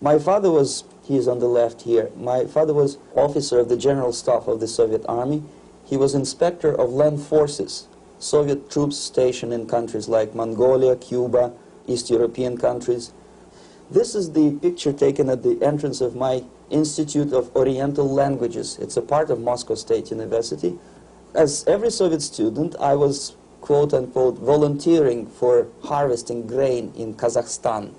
My father was, he is on the left here, my father was officer of the General Staff of the Soviet Army. He was inspector of land forces, Soviet troops stationed in countries like Mongolia, Cuba, East European countries. This is the picture taken at the entrance of my Institute of Oriental Languages. It's a part of Moscow State University. As every Soviet student, I was, quote-unquote, volunteering for harvesting grain in Kazakhstan.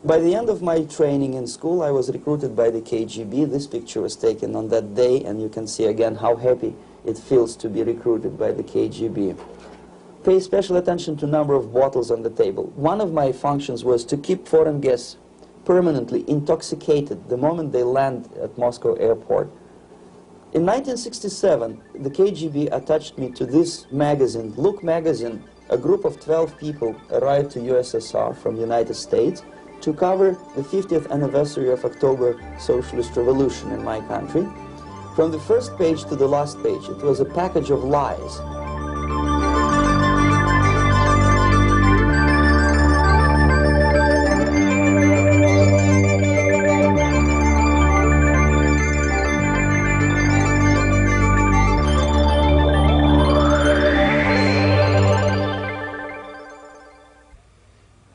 By the end of my training in school, I was recruited by the KGB. This picture was taken on that day, and you can see again how happy it feels to be recruited by the KGB. Pay special attention to number of bottles on the table. One of my functions was to keep foreign guests permanently intoxicated the moment they land at Moscow airport. In 1967, the KGB attached me to this magazine, Look magazine. A group of 12 people arrived to USSR from the United States to cover the 50th anniversary of October Socialist Revolution in my country. From the first page to the last page, it was a package of lies.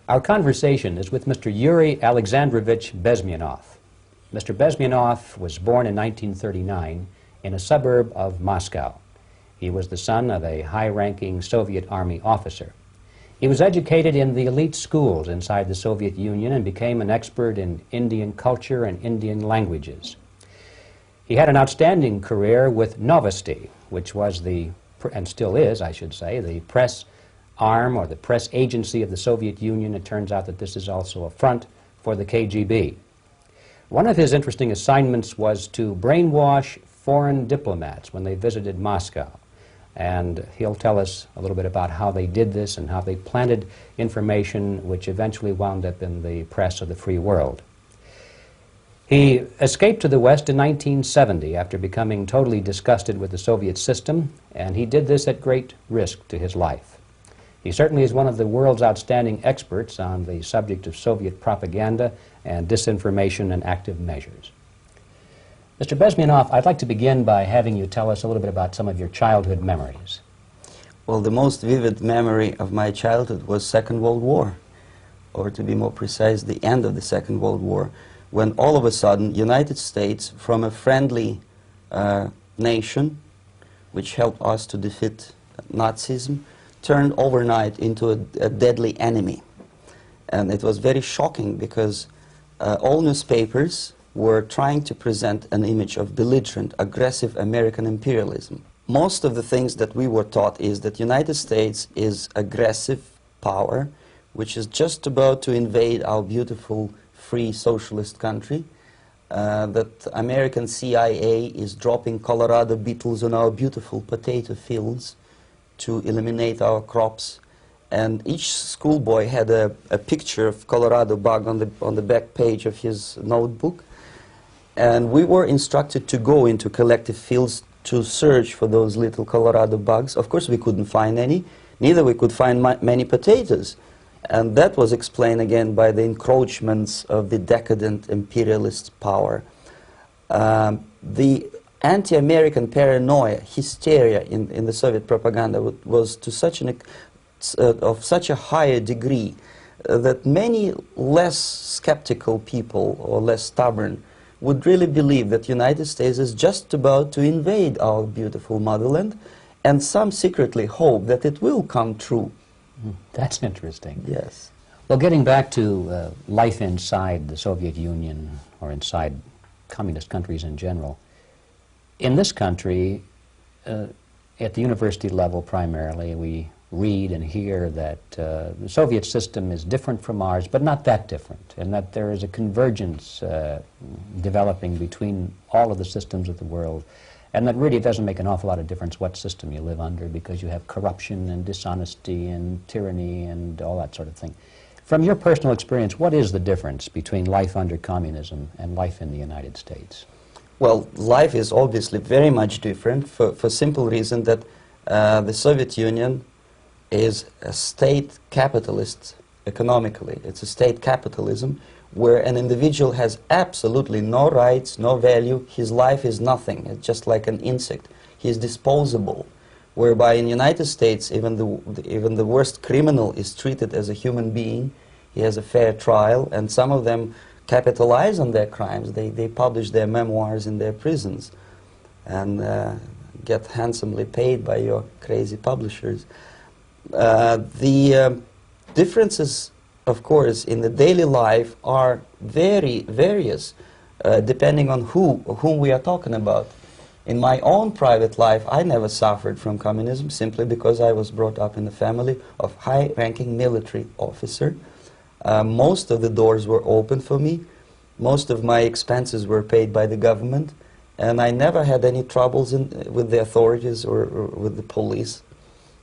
Our conversation is with Mr. Yuri Alexandrovich Bezmenov. Mr. Bezmenov was born in 1939 in a suburb of Moscow. He was the son of a high-ranking Soviet Army officer. He was educated in the elite schools inside the Soviet Union and became an expert in Indian culture and Indian languages. He had an outstanding career with Novosti, which was the, and still is, I should say, the press arm or the press agency of the Soviet Union. It turns out that this is also a front for the KGB. One of his interesting assignments was to brainwash foreign diplomats when they visited Moscow. And he'll tell us a little bit about how they did this and how they planted information which eventually wound up in the press of the free world. He escaped to the West in 1970 after becoming totally disgusted with the Soviet system, and he did this at great risk to his life. He certainly is one of the world's outstanding experts on the subject of Soviet propaganda and disinformation and active measures. Mr. Bezmenov, I'd like to begin by having you tell us a little bit about some of your childhood memories. Well, the most vivid memory of my childhood was Second World War, or to be more precise, the end of the Second World War, when all of a sudden United States, from a friendly nation, which helped us to defeat Nazism, turned overnight into a deadly enemy. And it was very shocking because all newspapers were trying to present an image of belligerent, aggressive American imperialism. Most of the things that we were taught is that United States is aggressive power, which is just about to invade our beautiful, free, socialist country, that American CIA is dropping Colorado beetles on our beautiful potato fields to eliminate our crops, and each schoolboy had a picture of Colorado bug on the back page of his notebook, and we were instructed to go into collective fields to search for those little Colorado bugs. Of course we couldn't find any, neither we could find many potatoes, and that was explained again by the encroachments of the decadent imperialist power. The anti-American paranoia, hysteria in the Soviet propaganda was to such of such a higher degree that many less skeptical people or less stubborn would really believe that United States is just about to invade our beautiful motherland, and some secretly hope that it will come true. That's interesting. Yes. Well, getting back to life inside the Soviet Union or inside communist countries in general, in this country, at the university level primarily, we read and hear that the Soviet system is different from ours, but not that different, and that there is a convergence developing between all of the systems of the world, and that really it doesn't make an awful lot of difference what system you live under, because you have corruption and dishonesty and tyranny and all that sort of thing. From your personal experience, what is the difference between life under communism and life in the United States? Well, life is obviously very much different for simple reason that the Soviet Union is a state capitalist economically. It's a state capitalism where an individual has absolutely no rights, no value, his life is nothing, it's just like an insect. He is disposable, whereby in the United States even the worst criminal is treated as a human being, he has a fair trial, and some of them capitalize on their crimes. They publish their memoirs in their prisons and get handsomely paid by your crazy publishers. The differences, of course, in the daily life are very various, depending on whom we are talking about. In my own private life, I never suffered from communism simply because I was brought up in a family of high-ranking military officer. Most of the doors were open for me. Most of my expenses were paid by the government, and I never had any troubles with the authorities or with the police.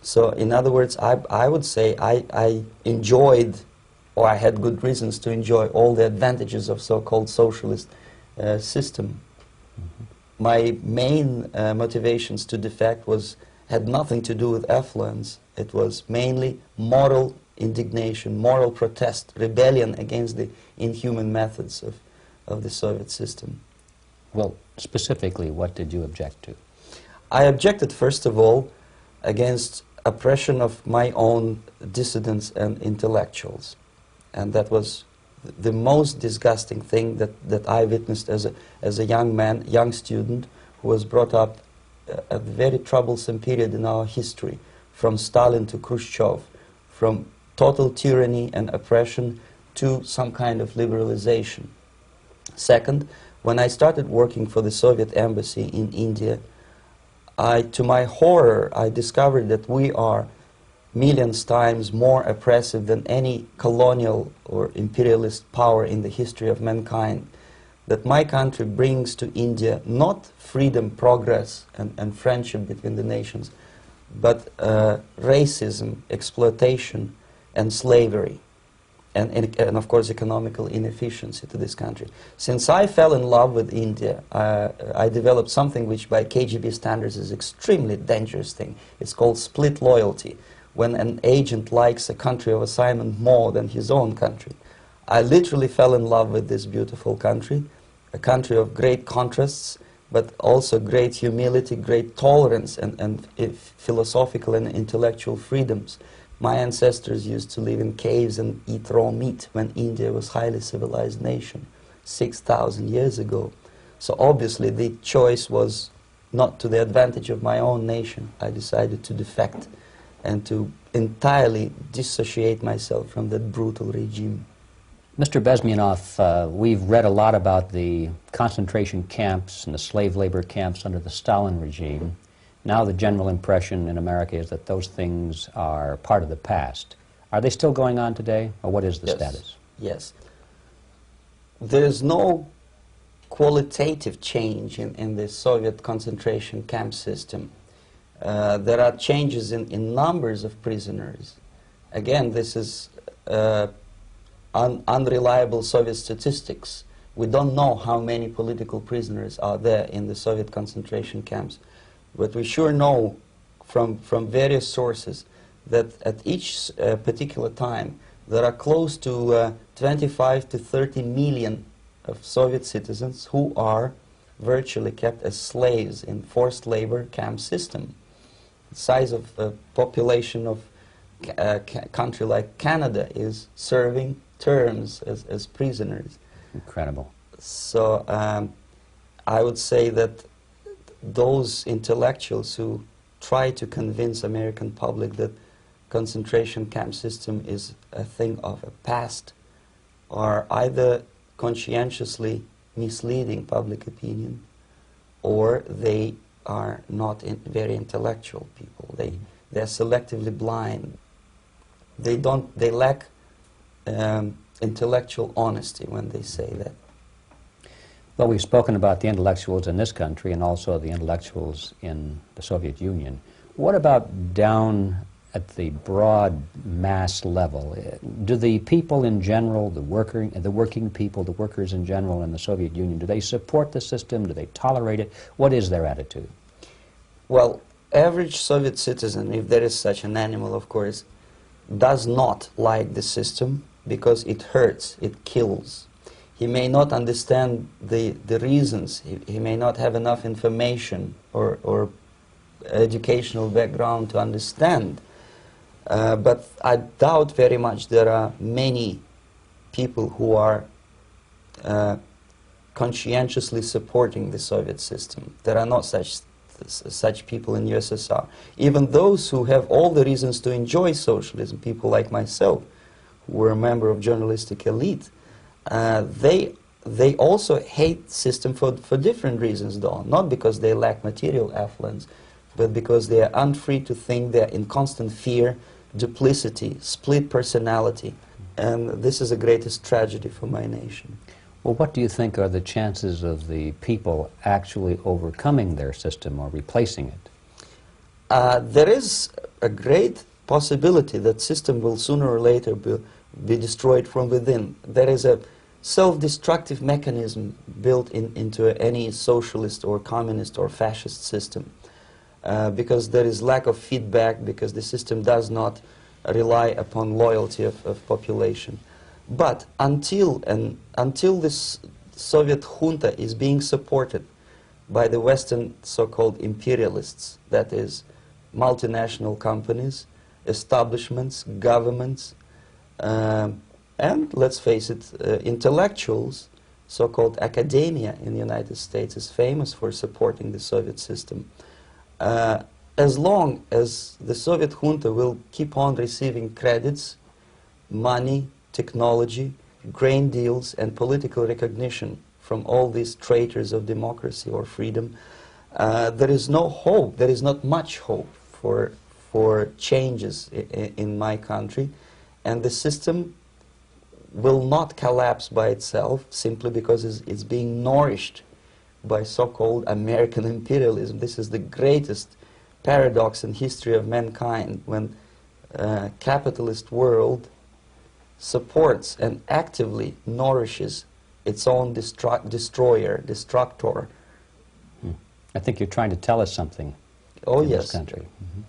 So, in other words, I would say I enjoyed, or I had good reasons to enjoy, all the advantages of so-called socialist system. Mm-hmm. My main motivations to defect had nothing to do with affluence. It was mainly moral indignation, moral protest, rebellion against the inhuman methods of the Soviet system. Well, specifically, what did you object to? I objected, first of all, against oppression of my own dissidents and intellectuals. And that was the most disgusting thing that I witnessed as a young man, young student, who was brought up at a very troublesome period in our history, from Stalin to Khrushchev, from total tyranny and oppression to some kind of liberalization. Second, when I started working for the Soviet embassy in India, to my horror, I discovered that we are millions times more oppressive than any colonial or imperialist power in the history of mankind. That my country brings to India not freedom, progress, and friendship between the nations, but racism, exploitation, and slavery, and of course economical inefficiency to this country. Since I fell in love with India, I developed something which by KGB standards is extremely dangerous thing. It's called split loyalty, when an agent likes a country of assignment more than his own country. I literally fell in love with this beautiful country, a country of great contrasts, but also great humility, great tolerance, and philosophical and intellectual freedoms. My ancestors used to live in caves and eat raw meat when India was a highly civilized nation 6,000 years ago. So obviously the choice was not to the advantage of my own nation. I decided to defect and to entirely dissociate myself from that brutal regime. Mr. Bezmenov, we've read a lot about the concentration camps and the slave labor camps under the Stalin regime. Now the general impression in America is that those things are part of the past. Are they still going on today, or what is the status? Yes. There's no qualitative change in the Soviet concentration camp system. There are changes in numbers of prisoners. Again, this is unreliable Soviet statistics. We don't know how many political prisoners are there in the Soviet concentration camps. But we sure know from various sources that at each particular time there are close to 25 to 30 million of Soviet citizens who are virtually kept as slaves in forced labor camp system. The size of the population of a country like Canada is serving terms as prisoners. Incredible. So I would say that those intellectuals who try to convince American public that concentration camp system is a thing of a past are either conscientiously misleading public opinion, or they are not very intellectual people. They're selectively blind. They lack intellectual honesty when they say that. Well, we've spoken about the intellectuals in this country and also the intellectuals in the Soviet Union. What about down at the broad mass level? Do the people in general, the working people, the workers in general in the Soviet Union, do they support the system? Do they tolerate it? What is their attitude? Well, average Soviet citizen, if there is such an animal, of course, does not like the system because it hurts, it kills. he may not understand the reasons, he may not have enough information or educational background to understand. But I doubt very much there are many people who are conscientiously supporting the Soviet system. There are not such people in USSR. Even those who have all the reasons to enjoy socialism, people like myself, who were a member of journalistic elite, they also hate the system for different reasons, though. Not because they lack material affluence, but because they are unfree to think, they're in constant fear, duplicity, split personality. And this is the greatest tragedy for my nation. Well, what do you think are the chances of the people actually overcoming their system or replacing it? There is a great possibility that system will sooner or later be destroyed from within. There is a self-destructive mechanism built into any socialist or communist or fascist system, because there is lack of feedback, because the system does not rely upon loyalty of population. But until this Soviet junta is being supported by the Western so-called imperialists, that is, multinational companies, establishments, governments, and let's face it, intellectuals, so-called academia in the United States is famous for supporting the Soviet system. As long as the Soviet junta will keep on receiving credits, money, technology, grain deals, and political recognition from all these traitors of democracy or freedom, there is no hope, there is not much hope for changes in my country, and the system will not collapse by itself simply because it's being nourished by so-called American imperialism. This is the greatest paradox in history of mankind, when capitalist world supports and actively nourishes its own destroyer, destructor. I think you're trying to tell us something. Oh, in yes. This country. Mm-hmm.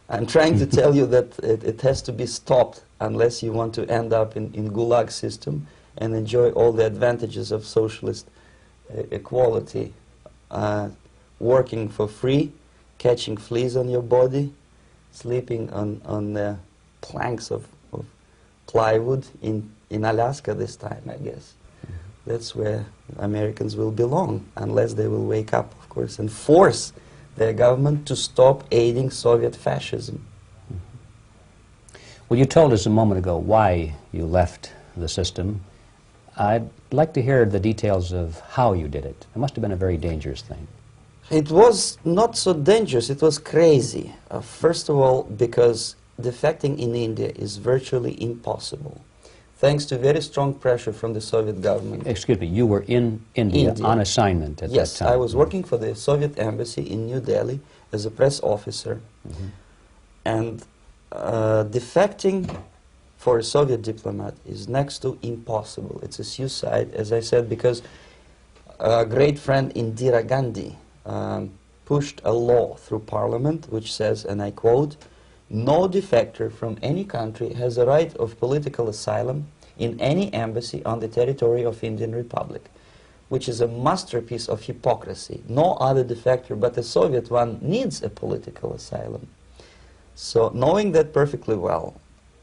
I'm trying to tell you that it has to be stopped unless you want to end up in gulag system and enjoy all the advantages of socialist equality, working for free, catching fleas on your body, sleeping on the planks of plywood in Alaska this time, I guess. That's where Americans will belong, unless they will wake up, of course, and force their government to stop aiding Soviet fascism. Well, you told us a moment ago why you left the system. I'd like to hear the details of how you did it. It must have been a very dangerous thing. It was not so dangerous, it was crazy. First of all, because defecting in India is virtually impossible, thanks to very strong pressure from the Soviet government. Excuse me, you were in India on assignment at that time? Yes, I was working for the Soviet embassy in New Delhi as a press officer. Mm-hmm. And defecting for a Soviet diplomat is next to impossible. It's a suicide, as I said, because a great friend Indira Gandhi pushed a law through parliament which says, and I quote, "No defector from any country has a right of political asylum in any embassy on the territory of Indian Republic," which is a masterpiece of hypocrisy. No other defector but the Soviet one needs a political asylum. So, knowing that perfectly well,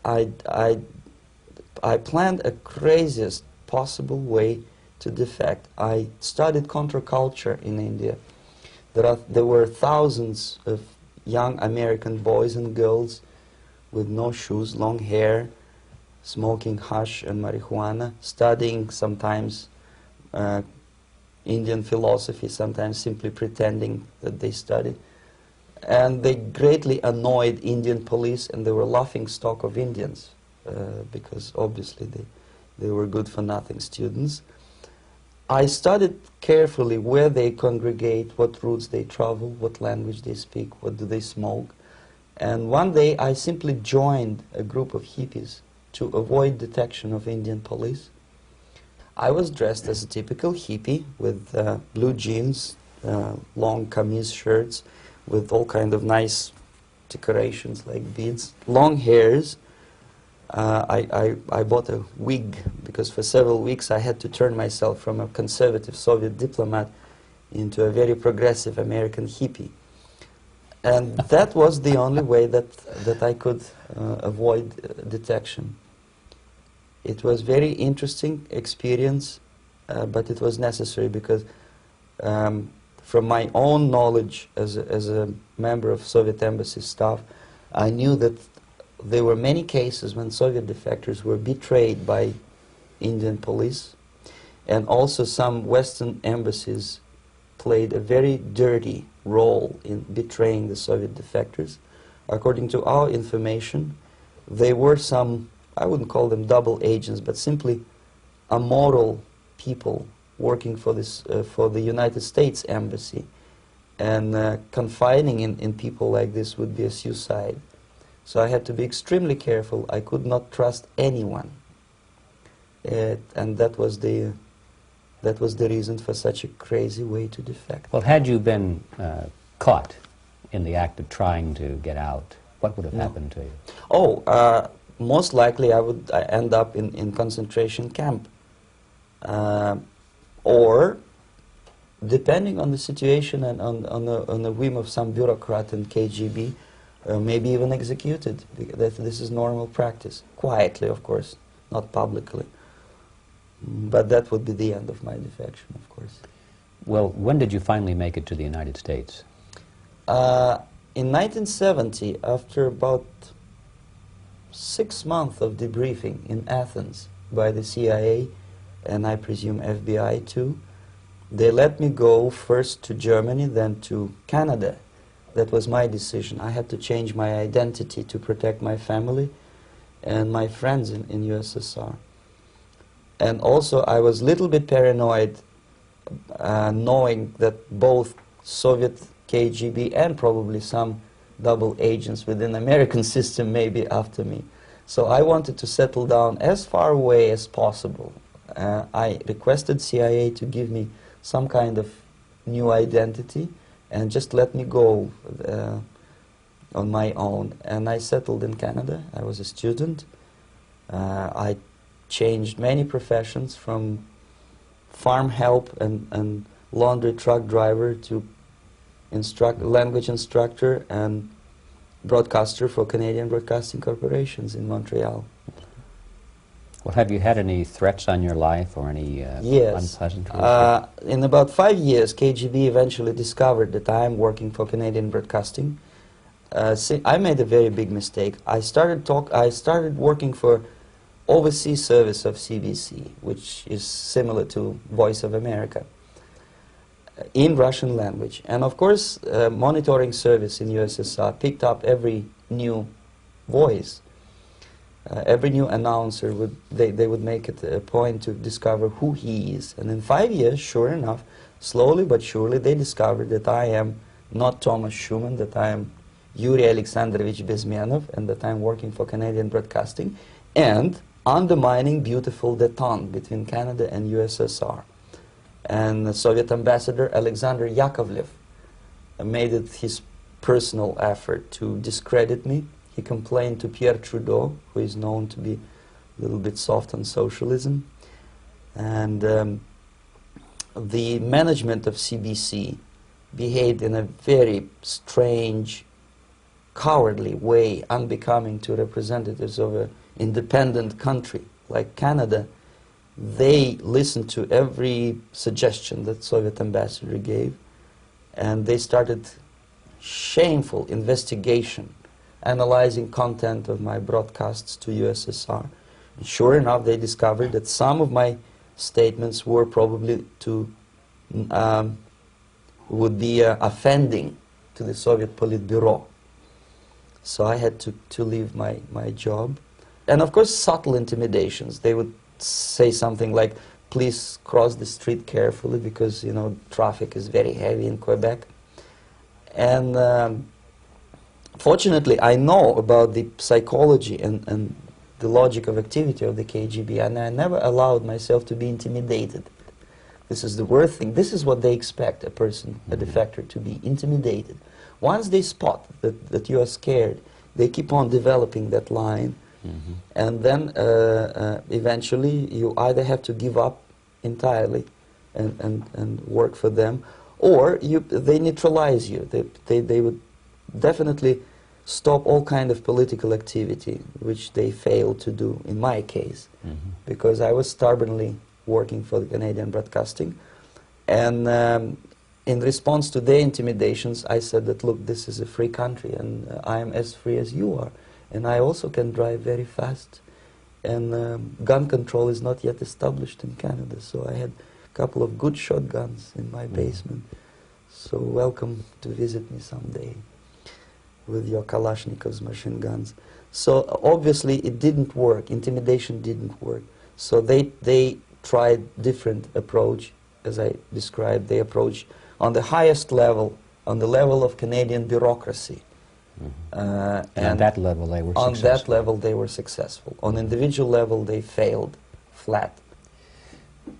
I planned a craziest possible way to defect. I studied counterculture in India. There were thousands of young American boys and girls with no shoes, long hair, smoking hash and marijuana, studying sometimes Indian philosophy, sometimes simply pretending that they studied. And they greatly annoyed Indian police, and they were laughing stock of Indians because obviously they were good-for-nothing students. I studied carefully where they congregate, what routes they travel, what language they speak, what do they smoke. And one day I simply joined a group of hippies to avoid detection of Indian police. I was dressed as a typical hippie with blue jeans, long kameez shirts, with all kind of nice decorations like beads, long hairs, I bought a wig because for several weeks I had to turn myself from a conservative Soviet diplomat into a very progressive American hippie. And that was the only way that I could avoid detection. It was very interesting experience, but it was necessary because from my own knowledge as a member of Soviet embassy staff, I knew that there were many cases when Soviet defectors were betrayed by Indian police, and also some Western embassies played a very dirty role in betraying the Soviet defectors. According to our information, they were some, I wouldn't call them double agents, but simply amoral people working for this for the United States Embassy, and confiding in people like this would be a suicide. So I had to be extremely careful. I could not trust anyone, and that was the reason for such a crazy way to defect. Well, had you been caught in the act of trying to get out, what would have happened to you? Oh, most likely I would end up in concentration camp. Or, depending on the situation and on the whim of some bureaucrat in KGB, maybe even executed. This is normal practice. Quietly, of course, not publicly. But that would be the end of my defection, of course. Well, when did you finally make it to the United States? In 1970, after about 6 months of debriefing in Athens by the CIA, and I presume FBI too, they let me go first to Germany, then to Canada. That was my decision. I had to change my identity to protect my family and my friends in USSR. And also I was a little bit paranoid knowing that both Soviet KGB and probably some double agents within the American system may be after me. So I wanted to settle down as far away as possible. I requested CIA to give me some kind of new identity and just let me go on my own. And I settled in Canada. I was a student. I changed many professions, from farm help and laundry truck driver to language instructor and broadcaster for Canadian Broadcasting Corporations in Montreal. Well, have you had any threats on your life or any yes. unpleasant In about 5 years, KGB eventually discovered that I am working for Canadian Broadcasting. I made a very big mistake. I started working for overseas service of CBC, which is similar to Voice of America, in Russian language. And of course, monitoring service in USSR picked up every new voice. Every new announcer, they would make it a point to discover who he is. And in 5 years, sure enough, slowly but surely, they discovered that I am not Thomas Schumann, that I am Yuri Alexandrovich Bezmenov, and that I am working for Canadian Broadcasting, and undermining beautiful détente between Canada and USSR. And the Soviet ambassador Alexander Yakovlev made it his personal effort to discredit me. He complained to Pierre Trudeau, who is known to be a little bit soft on socialism. And the management of CBC behaved in a very strange, cowardly way, unbecoming to representatives of an independent country like Canada. They listened to every suggestion that Soviet ambassador gave, and they started shameful investigation, analyzing content of my broadcasts to USSR. And sure enough, they discovered that some of my statements were probably would be offending to the Soviet Politburo. So I had to leave my job. And of course, subtle intimidations. They would say something like, please cross the street carefully because, you know, traffic is very heavy in Quebec. And fortunately, I know about the psychology and the logic of activity of the KGB, and I never allowed myself to be intimidated. This is the worst thing. This is what they expect a person, a defector, to be intimidated. Once they spot that you are scared, they keep on developing that line, And then eventually you either have to give up entirely and work for them, or they neutralize you. They would definitely stop all kind of political activity, which they failed to do in my case, because I was stubbornly working for the Canadian Broadcasting. And in response to their intimidations, I said that, look, this is a free country, and I am as free as you are. And I also can drive very fast. And gun control is not yet established in Canada, so I had a couple of good shotguns in my basement. So welcome to visit me someday with your Kalashnikov's machine guns. So obviously it didn't work. Intimidation didn't work. So they tried different approach, as I described. They approach on the highest level, on the level of Canadian bureaucracy. And on that level they were successful. On that level they were successful. On individual level they failed flat.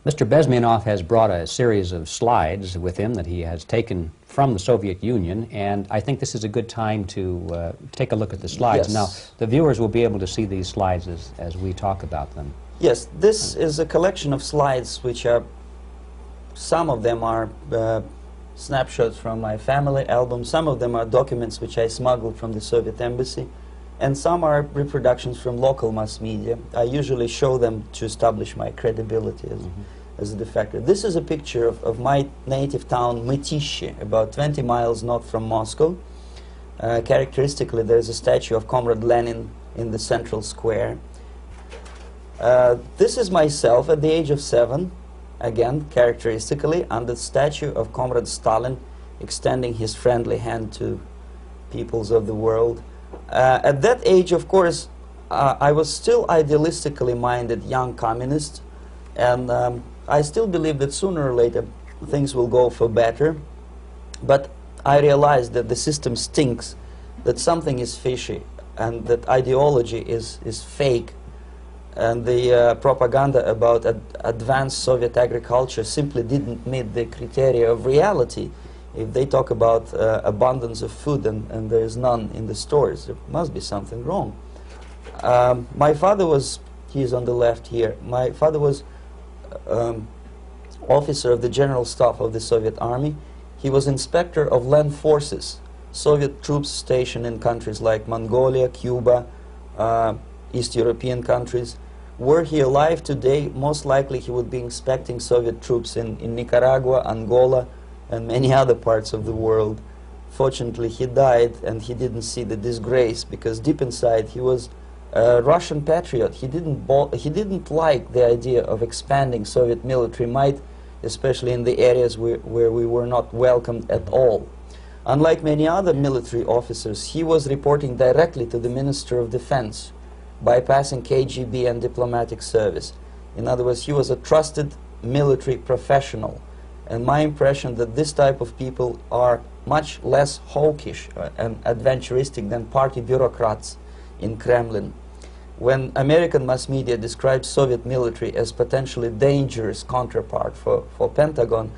Mr. Bezmenov has brought a series of slides with him that he has taken from the Soviet Union, and I think this is a good time to take a look at the slides. Yes. Now, the viewers will be able to see these slides as we talk about them. Yes, this is a collection of slides which are, some of them are snapshots from my family album, some of them are documents which I smuggled from the Soviet embassy, and some are reproductions from local mass media. I usually show them to establish my credibility as a defector. This is a picture of my native town, Mytishi, about 20 miles north from Moscow. Characteristically, there's a statue of Comrade Lenin in the central square. This is myself at the age of 7, again, characteristically, under the statue of Comrade Stalin, extending his friendly hand to peoples of the world. At that age, of course, I was still idealistically minded young communist, and I still believe that sooner or later things will go for better. But I realized that the system stinks, that something is fishy, and that ideology is fake, and the propaganda about advanced Soviet agriculture simply didn't meet the criteria of reality. If they talk about abundance of food and there is none in the stores, there must be something wrong. My father was, he is on the left here, my father was officer of the General Staff of the Soviet Army. He was inspector of land forces, Soviet troops stationed in countries like Mongolia, Cuba, East European countries. Were he alive today, most likely he would be inspecting Soviet troops in Nicaragua, Angola, and many other parts of the world. Fortunately, he died and he didn't see the disgrace, because deep inside he was a Russian patriot. He didn't like the idea of expanding Soviet military might, especially in the areas where we were not welcomed at all. Unlike many other military officers, he was reporting directly to the Minister of Defense, bypassing KGB and diplomatic service. In other words, he was a trusted military professional. And my impression that this type of people are much less hawkish and adventuristic than party bureaucrats in Kremlin. When American mass media describes Soviet military as potentially dangerous counterpart for Pentagon,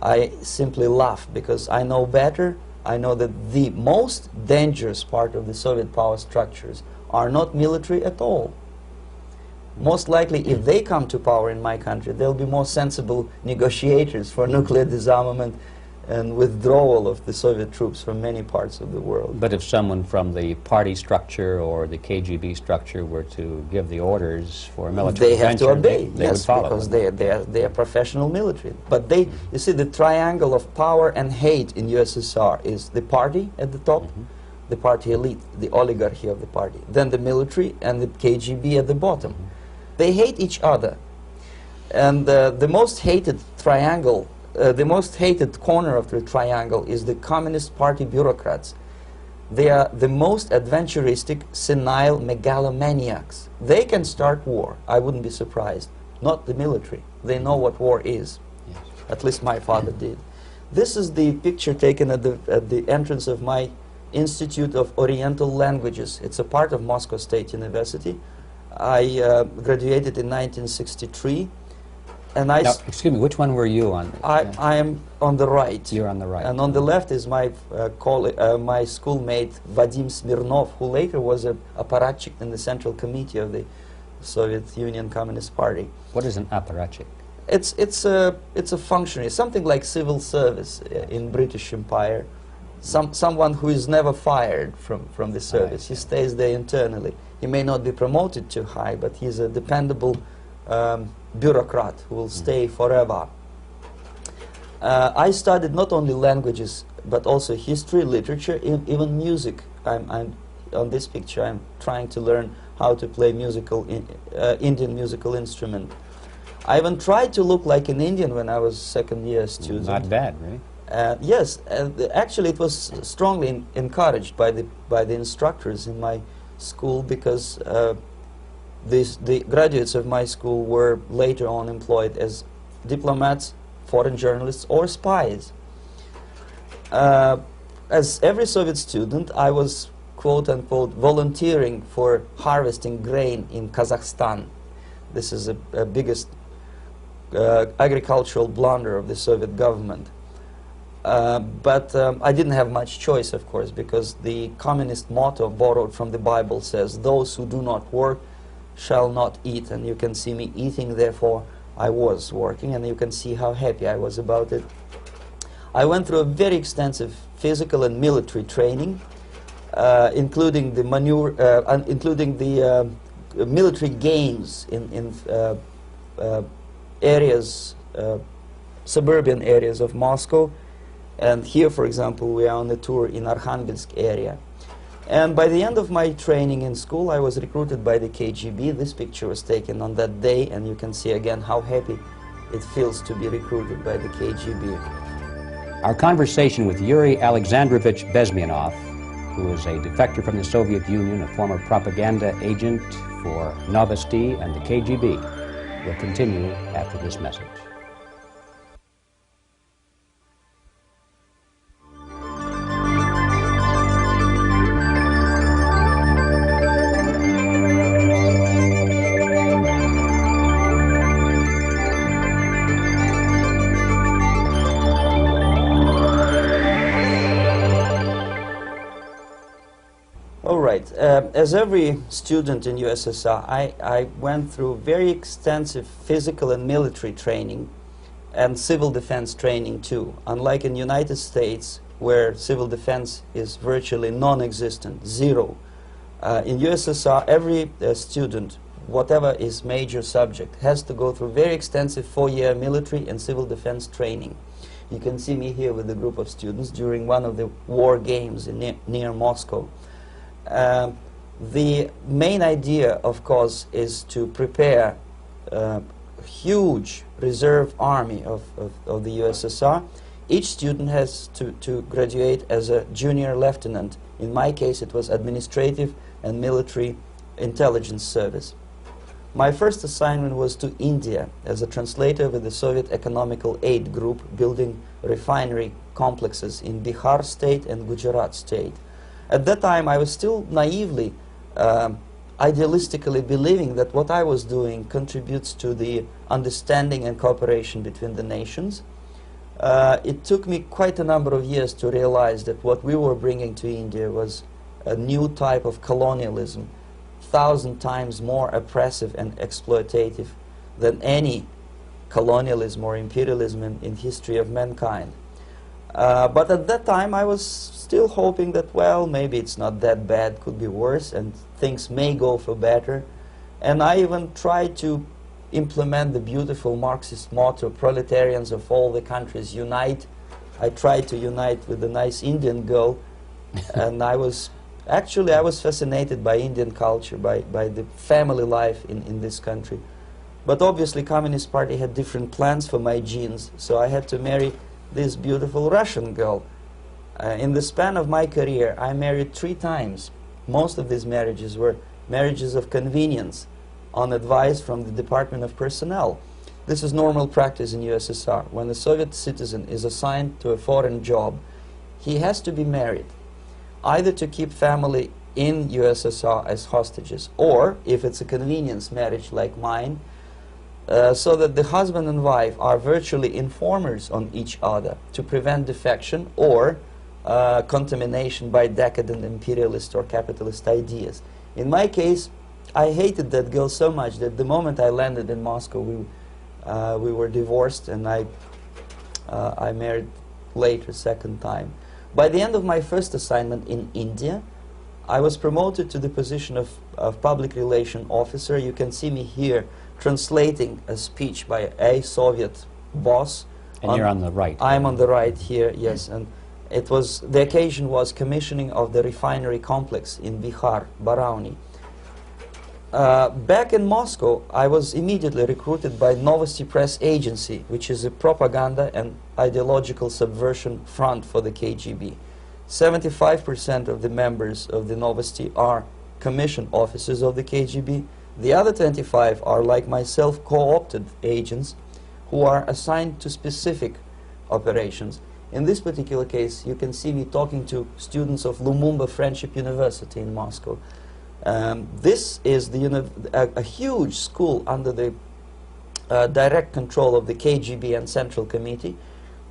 I simply laugh, because I know better. I know that the most dangerous part of the Soviet power structures are not military at all. Most likely, if they come to power in my country, they'll be more sensible negotiators for nuclear disarmament and withdrawal of the Soviet troops from many parts of the world. But if someone from the party structure or the KGB structure were to give the orders for a military intervention, they have to obey, they would follow, because they are professional military. But you see, the triangle of power and hate in USSR is the party at the top, the party elite, the oligarchy of the party, then the military, and the KGB at the bottom. They hate each other, and the most hated triangle, the most hated corner of the triangle is the Communist Party bureaucrats. They are the most adventuristic, senile megalomaniacs. They can start war, I wouldn't be surprised. Not the military. They know what war is. Yes. At least my father did. This is the picture taken at the entrance of my Institute of Oriental Languages. It's a part of Moscow State University. I graduated in 1963. And now, excuse me, which one were you on? I am on the right. You're on the right. And on the left is my my schoolmate Vadim Smirnov, who later was a apparatchik in the Central Committee of the Soviet Union Communist Party. What is an apparatchik? It's a functionary, something like civil service in British Empire. Someone who is never fired from the service. He stays there internally. He may not be promoted too high, but he's a dependable bureaucrat who will stay forever. I studied not only languages, but also history, literature, even music. I'm on this picture, I'm trying to learn how to play Indian musical instrument. I even tried to look like an Indian when I was second-year student. Not bad, really. Yes, actually it was strongly encouraged by the instructors in my school, because the graduates of my school were later on employed as diplomats, foreign journalists, or spies. As every Soviet student, I was quote-unquote volunteering for harvesting grain in Kazakhstan. This is a biggest agricultural blunder of the Soviet government. But I didn't have much choice, of course, because the communist motto borrowed from the Bible says, "Those who do not work shall not eat." And you can see me eating, therefore I was working, and you can see how happy I was about it. I went through a very extensive physical and military training, including the military games in areas, suburban areas of Moscow. And here, for example, we are on a tour in Arkhangelsk area. And by the end of my training in school, I was recruited by the KGB. This picture was taken on that day, and you can see again how happy it feels to be recruited by the KGB. Our conversation with Yuri Alexandrovich Bezmenov, who is a defector from the Soviet Union, a former propaganda agent for Novosti and the KGB, will continue after this message. As every student in USSR, I went through very extensive physical and military training and civil defense training too. Unlike in the United States, where civil defense is virtually non-existent, zero. In USSR, every student, whatever his major subject, has to go through very extensive 4-year military and civil defense training. You can see me here with a group of students during one of the war games near Moscow. The main idea, of course, is to prepare a huge reserve army of the USSR. Each student has to graduate as a junior lieutenant. In my case, it was administrative and military intelligence service. My first assignment was to India as a translator with the Soviet Economical Aid Group, building refinery complexes in Bihar state and Gujarat state. At that time, I was still naively, idealistically believing that what I was doing contributes to the understanding and cooperation between the nations. It took me quite a number of years to realize that what we were bringing to India was a new type of colonialism, 1,000 times more oppressive and exploitative than any colonialism or imperialism in history of mankind. But at that time, I was still hoping that, well, maybe it's not that bad, could be worse, and things may go for better. And I even tried to implement the beautiful Marxist motto, proletarians of all the countries unite. I tried to unite with a nice Indian girl, and I was fascinated by Indian culture, by the family life in this country. But obviously, Communist Party had different plans for my genes, so I had to marry this beautiful Russian girl. In the span of my career, I married 3 times. Most of these marriages were marriages of convenience, on advice from the Department of Personnel. This is normal practice in USSR. When a Soviet citizen is assigned to a foreign job, he has to be married, either to keep family in USSR as hostages, or, if it's a convenience marriage like mine, so that the husband and wife are virtually informers on each other to prevent defection or contamination by decadent imperialist or capitalist ideas. In my case, I hated that girl so much that the moment I landed in Moscow, we were divorced, and I married later, second time. By the end of my first assignment in India, I was promoted to the position of public relation officer. You can see me here translating a speech by a Soviet boss. And you're on the right. I'm on the right here, yes. And it was, the occasion was commissioning of the refinery complex in Bihar, Barauni. Back in Moscow, I was immediately recruited by Novosti Press Agency, which is a propaganda and ideological subversion front for the KGB. 75% of the members of the Novosti are commissioned officers of the KGB. The other 25 are, like myself, co-opted agents who are assigned to specific operations. In this particular case, you can see me talking to students of Lumumba Friendship University in Moscow. This is a huge school under the direct control of the KGB and Central Committee,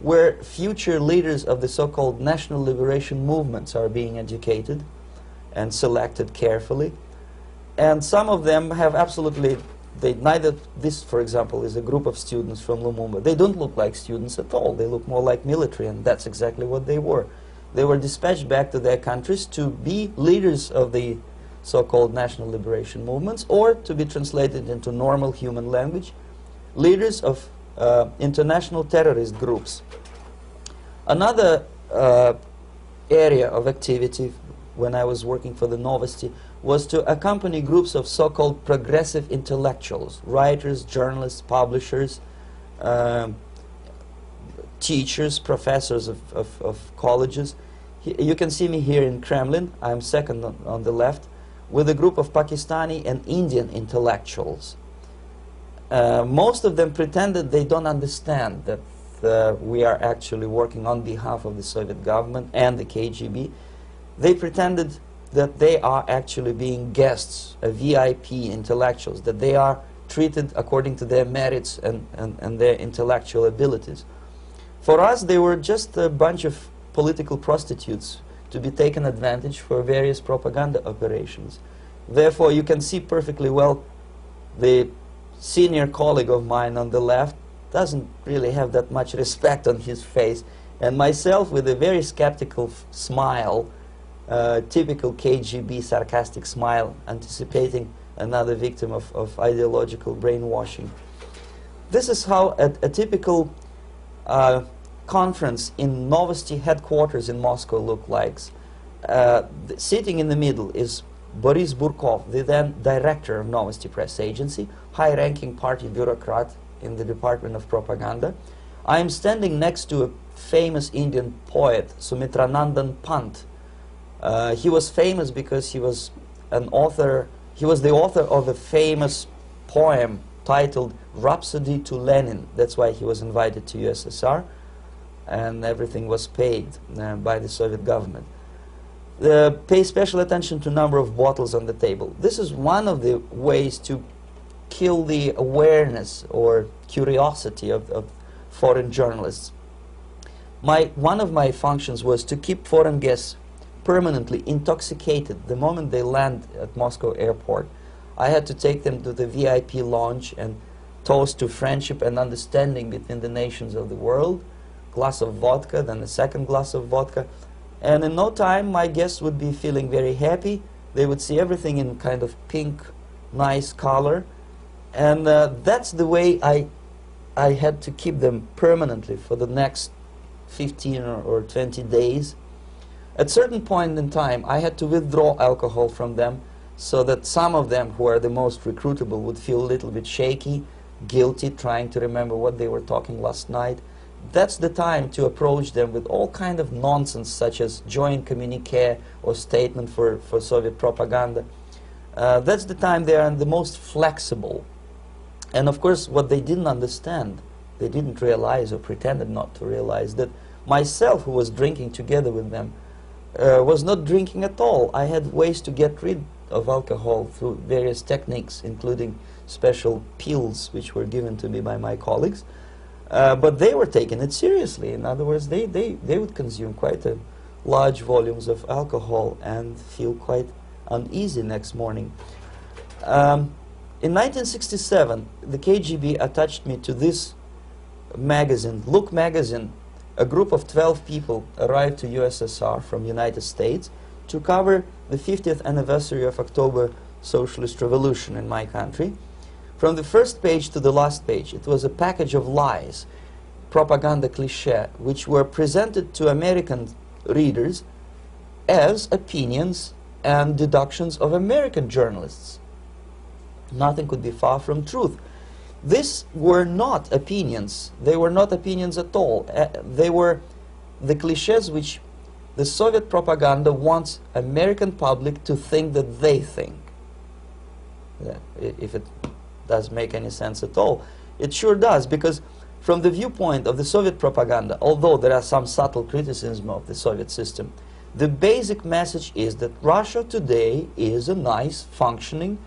where future leaders of the so-called national liberation movements are being educated and selected carefully. And some of them have absolutely, this, for example, is a group of students from Lumumba. They don't look like students at all. They look more like military, and that's exactly what they were. They were dispatched back to their countries to be leaders of the so-called national liberation movements, or to be translated into normal human language, leaders of international terrorist groups. Another area of activity when I was working for the Novosti was to accompany groups of so-called progressive intellectuals, writers, journalists, publishers, teachers, professors of colleges. You can see me here in Kremlin. I'm second on the left, with a group of Pakistani and Indian intellectuals. Most of them pretended they don't understand that we are actually working on behalf of the Soviet government and the KGB. They pretended that they are actually being guests, VIP intellectuals, that they are treated according to their merits and their intellectual abilities. For us, they were just a bunch of political prostitutes to be taken advantage for various propaganda operations. Therefore, you can see perfectly well the senior colleague of mine on the left doesn't really have that much respect on his face, and myself with a very skeptical smile, typical KGB sarcastic smile, anticipating another victim of ideological brainwashing. This is how a typical conference in Novosti headquarters in Moscow looked like. Sitting in the middle is Boris Burkov, the then director of Novosti Press Agency, high-ranking party bureaucrat in the Department of Propaganda. I am standing next to a famous Indian poet, Sumitranandan Pant. He was famous because he was an author. He was the author of a famous poem titled Rhapsody to Lenin. That's why he was invited to USSR, and everything was paid by the Soviet government. Pay special attention to number of bottles on the table. This is one of the ways to kill the awareness or curiosity of foreign journalists. One of my functions was to keep foreign guests permanently intoxicated the moment they land at Moscow airport. I had to take them to the VIP lounge and toast to friendship and understanding between the nations of the world. Glass of vodka, then a second glass of vodka. And in no time, my guests would be feeling very happy. They would see everything in kind of pink, nice color. And that's the way I had to keep them permanently for the next 15 or 20 days. At a certain point in time, I had to withdraw alcohol from them so that some of them who are the most recruitable would feel a little bit shaky, guilty, trying to remember what they were talking last night. That's the time to approach them with all kind of nonsense, such as joint communique or statement for Soviet propaganda. That's the time they are the most flexible. And of course, what they didn't understand, they didn't realize or pretended not to realize, that myself, who was drinking together with them, was not drinking at all. I had ways to get rid of alcohol through various techniques, including special pills which were given to me by my colleagues. But they were taking it seriously. In other words, they would consume quite large volumes of alcohol and feel quite uneasy next morning. In 1967, the KGB attached me to this magazine, Look magazine. A group of 12 people arrived to USSR from United States to cover the 50th anniversary of October Socialist Revolution in my country. From the first page to the last page, it was a package of lies, propaganda cliché, which were presented to American readers as opinions and deductions of American journalists. Nothing could be far from truth. These were not opinions. They were not opinions at all. They were the clichés which the Soviet propaganda wants American public to think that they think. If it does make any sense at all. It sure does, because from the viewpoint of the Soviet propaganda, although there are some subtle criticisms of the Soviet system, the basic message is that Russia today is a nice, functioning,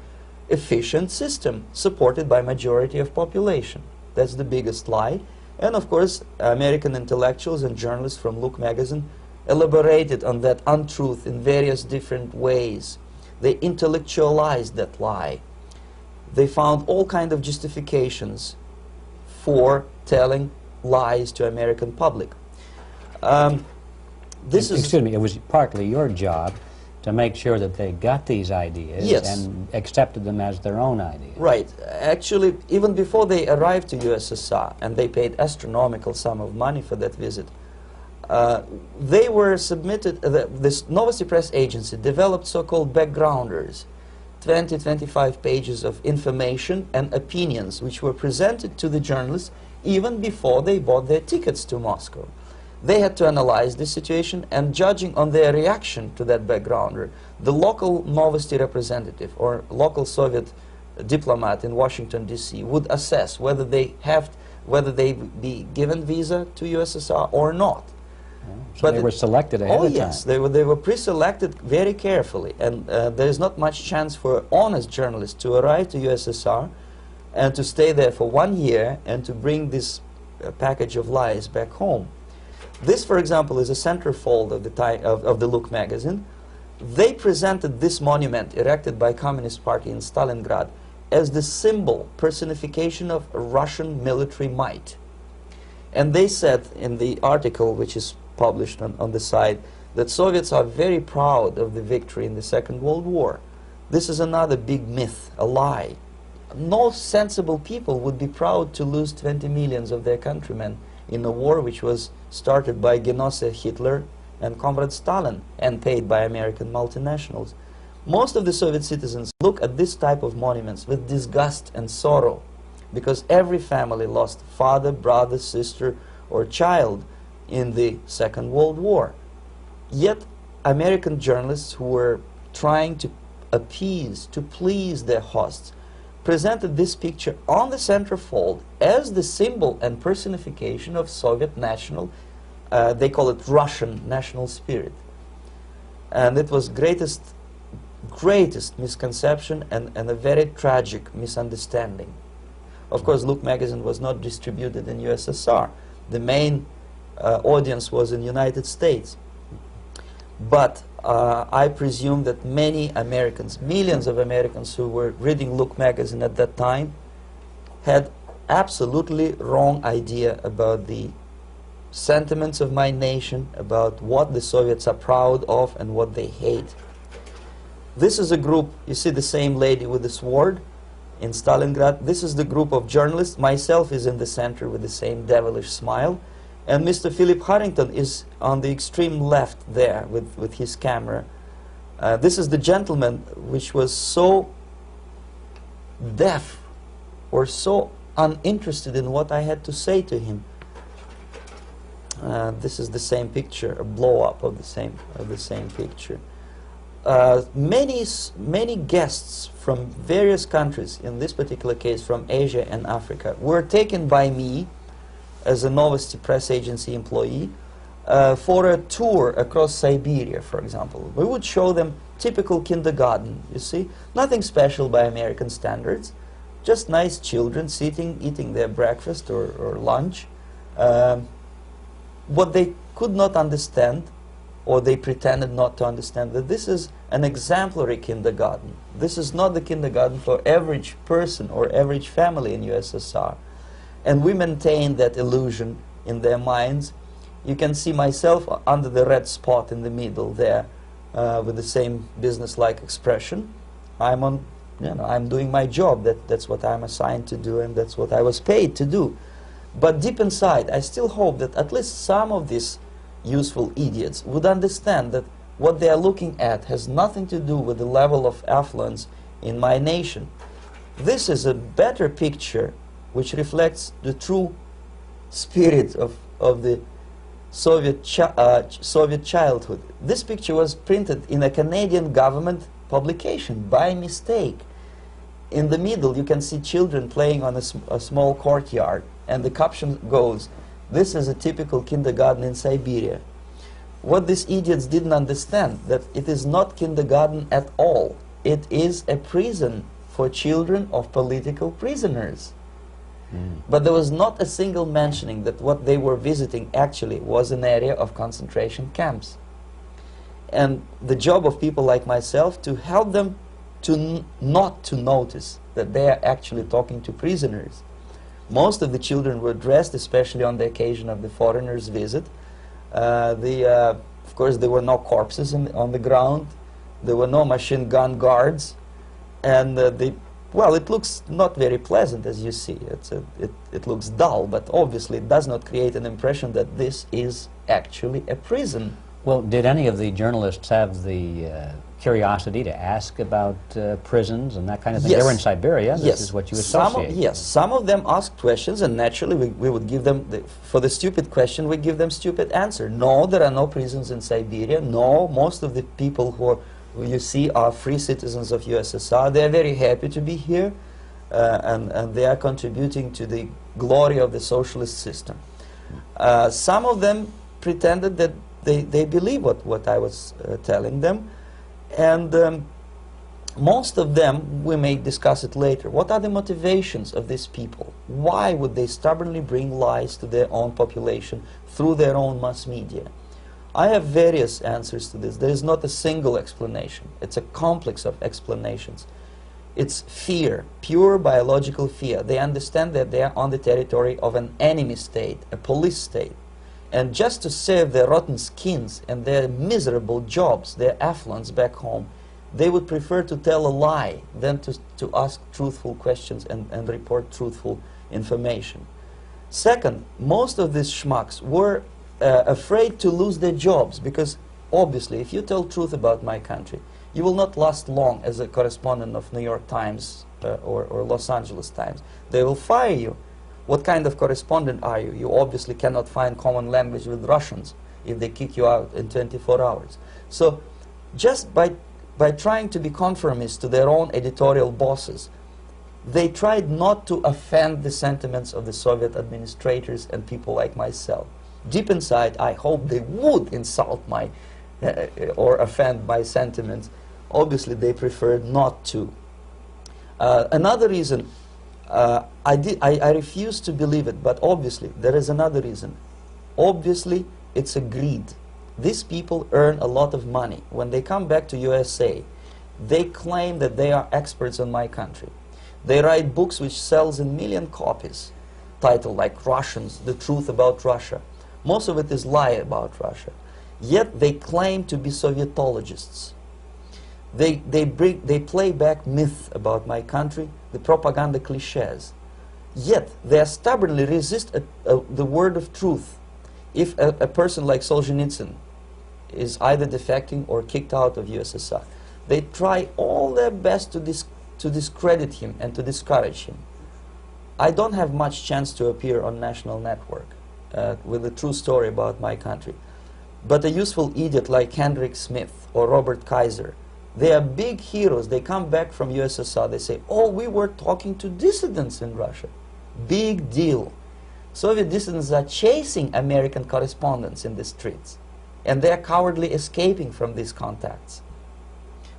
efficient system supported by majority of population. That's the biggest lie. And of course, American intellectuals and journalists from Look magazine elaborated on that untruth in various different ways. They intellectualized that lie. They found all kinds of justifications for telling lies to American public. Excuse me, it was partly your job to make sure that they got these ideas, yes, and accepted them as their own ideas. Right. Actually, even before they arrived to USSR, and they paid astronomical sum of money for that visit, they were submitted, this Novosti Press Agency developed so-called backgrounders, 20-25 pages of information and opinions which were presented to the journalists even before they bought their tickets to Moscow. They had to analyze the situation, and judging on their reaction to that backgrounder, the local Novosti representative or local Soviet diplomat in Washington, D.C. would assess whether they be given visa to USSR or not. So but they were selected ahead of time. Oh yes, they were pre-selected very carefully, and there is not much chance for honest journalists to arrive to USSR and to stay there for 1 year and to bring this package of lies back home. This, for example, is a centerfold of the Look magazine. They presented this monument erected by Communist Party in Stalingrad as the symbol, personification of Russian military might. And they said in the article, which is published on the site, that Soviets are very proud of the victory in the Second World War. This is another big myth, a lie. No sensible people would be proud to lose 20 millions of their countrymen in a war which was started by Genosse Hitler and Comrade Stalin and paid by American multinationals. Most of the Soviet citizens look at this type of monuments with disgust and sorrow, because every family lost father, brother, sister, or child in the Second World War. Yet American journalists who were trying to appease, to please their hosts, presented this picture on the centerfold as the symbol and personification of Soviet national, they call it Russian national spirit. And it was greatest misconception and a very tragic misunderstanding. Of course, Look magazine was not distributed in USSR. The main audience was in the United States. But I presume that many Americans, millions of Americans who were reading Look magazine at that time, had absolutely wrong idea about the sentiments of my nation, about what the Soviets are proud of and what they hate. This is a group, you see the same lady with the sword in Stalingrad. This is the group of journalists. Myself is in the center with the same devilish smile. And Mr. Philip Harrington is on the extreme left there with his camera. This is the gentleman which was so deaf or so uninterested in what I had to say to him. This is the same picture, a blow-up of the same picture. Many guests from various countries, in this particular case from Asia and Africa, were taken by me as a Novosti Press Agency employee for a tour across Siberia, for example. We would show them typical kindergarten, you see. Nothing special by American standards. Just nice children sitting, eating their breakfast or lunch. What they could not understand, or they pretended not to understand, that this is an exemplary kindergarten. This is not the kindergarten for average person or average family in USSR. And we maintain that illusion in their minds. You can see myself under the red spot in the middle there, with the same business-like expression. I'm doing my job. That's what I'm assigned to do, and that's what I was paid to do. But deep inside, I still hope that at least some of these useful idiots would understand that what they are looking at has nothing to do with the level of affluence in my nation. This is a better picture which reflects the true spirit of the Soviet childhood. This picture was printed in a Canadian government publication by mistake. In the middle you can see children playing on a small courtyard, and the caption goes, "This is a typical kindergarten in Siberia." What these idiots didn't understand, that it is not kindergarten at all. It is a prison for children of political prisoners. But there was not a single mentioning that what they were visiting actually was an area of concentration camps. And the job of people like myself to help them to not to notice that they are actually talking to prisoners. Most of the children were dressed, especially on the occasion of the foreigners' visit. Of course, there were no corpses on the ground. There were no machine gun guards. And well, it looks not very pleasant, as you see. It looks dull, but obviously it does not create an impression that this is actually a prison. Well, did any of the journalists have the curiosity to ask about prisons and that kind of thing? Yes. They were in Siberia. This Yes. is what you associate. Yes, some of them asked questions, and naturally we would give them, for the stupid question, we give them stupid answer. No, there are no prisons in Siberia. No, most of the people who you see are free citizens of USSR. They are very happy to be here, and they are contributing to the glory of the socialist system. Some of them pretended that they believe what I was telling them, and most of them, we may discuss it later, what are the motivations of these people? Why would they stubbornly bring lies to their own population through their own mass media? I have various answers to this. There is not a single explanation. It's a complex of explanations. It's fear, pure biological fear. They understand that they are on the territory of an enemy state, a police state. And just to save their rotten skins and their miserable jobs, their affluence back home, they would prefer to tell a lie than to ask truthful questions and report truthful information. Second, most of these schmucks were afraid to lose their jobs, because obviously if you tell truth about my country, you will not last long as a correspondent of New York Times or Los Angeles Times. They will fire you. What kind of correspondent are you? You obviously cannot find common language with Russians if they kick you out in 24 hours. So just by trying to be conformist to their own editorial bosses, they tried not to offend the sentiments of the Soviet administrators and people like myself. Deep inside, I hope they would insult my or offend my sentiments. Obviously, they preferred not to. Another reason, I refuse to believe it, but obviously, there is another reason. Obviously, it's a greed. These people earn a lot of money. When they come back to USA, they claim that they are experts on my country. They write books which sells in million copies, titled like Russians, The Truth About Russia. Most of it is lie about Russia. Yet they claim to be Sovietologists. They play back myth about my country, the propaganda cliches. Yet they stubbornly resist the word of truth. If a person like Solzhenitsyn is either defecting or kicked out of USSR, they try all their best to discredit him and to discourage him. I don't have much chance to appear on national network with a true story about my country. But a useful idiot like Hendrik Smith or Robert Kaiser, they are big heroes. They come back from USSR, they say, oh, we were talking to dissidents in Russia. Big deal. Soviet dissidents are chasing American correspondents in the streets, and they are cowardly escaping from these contacts.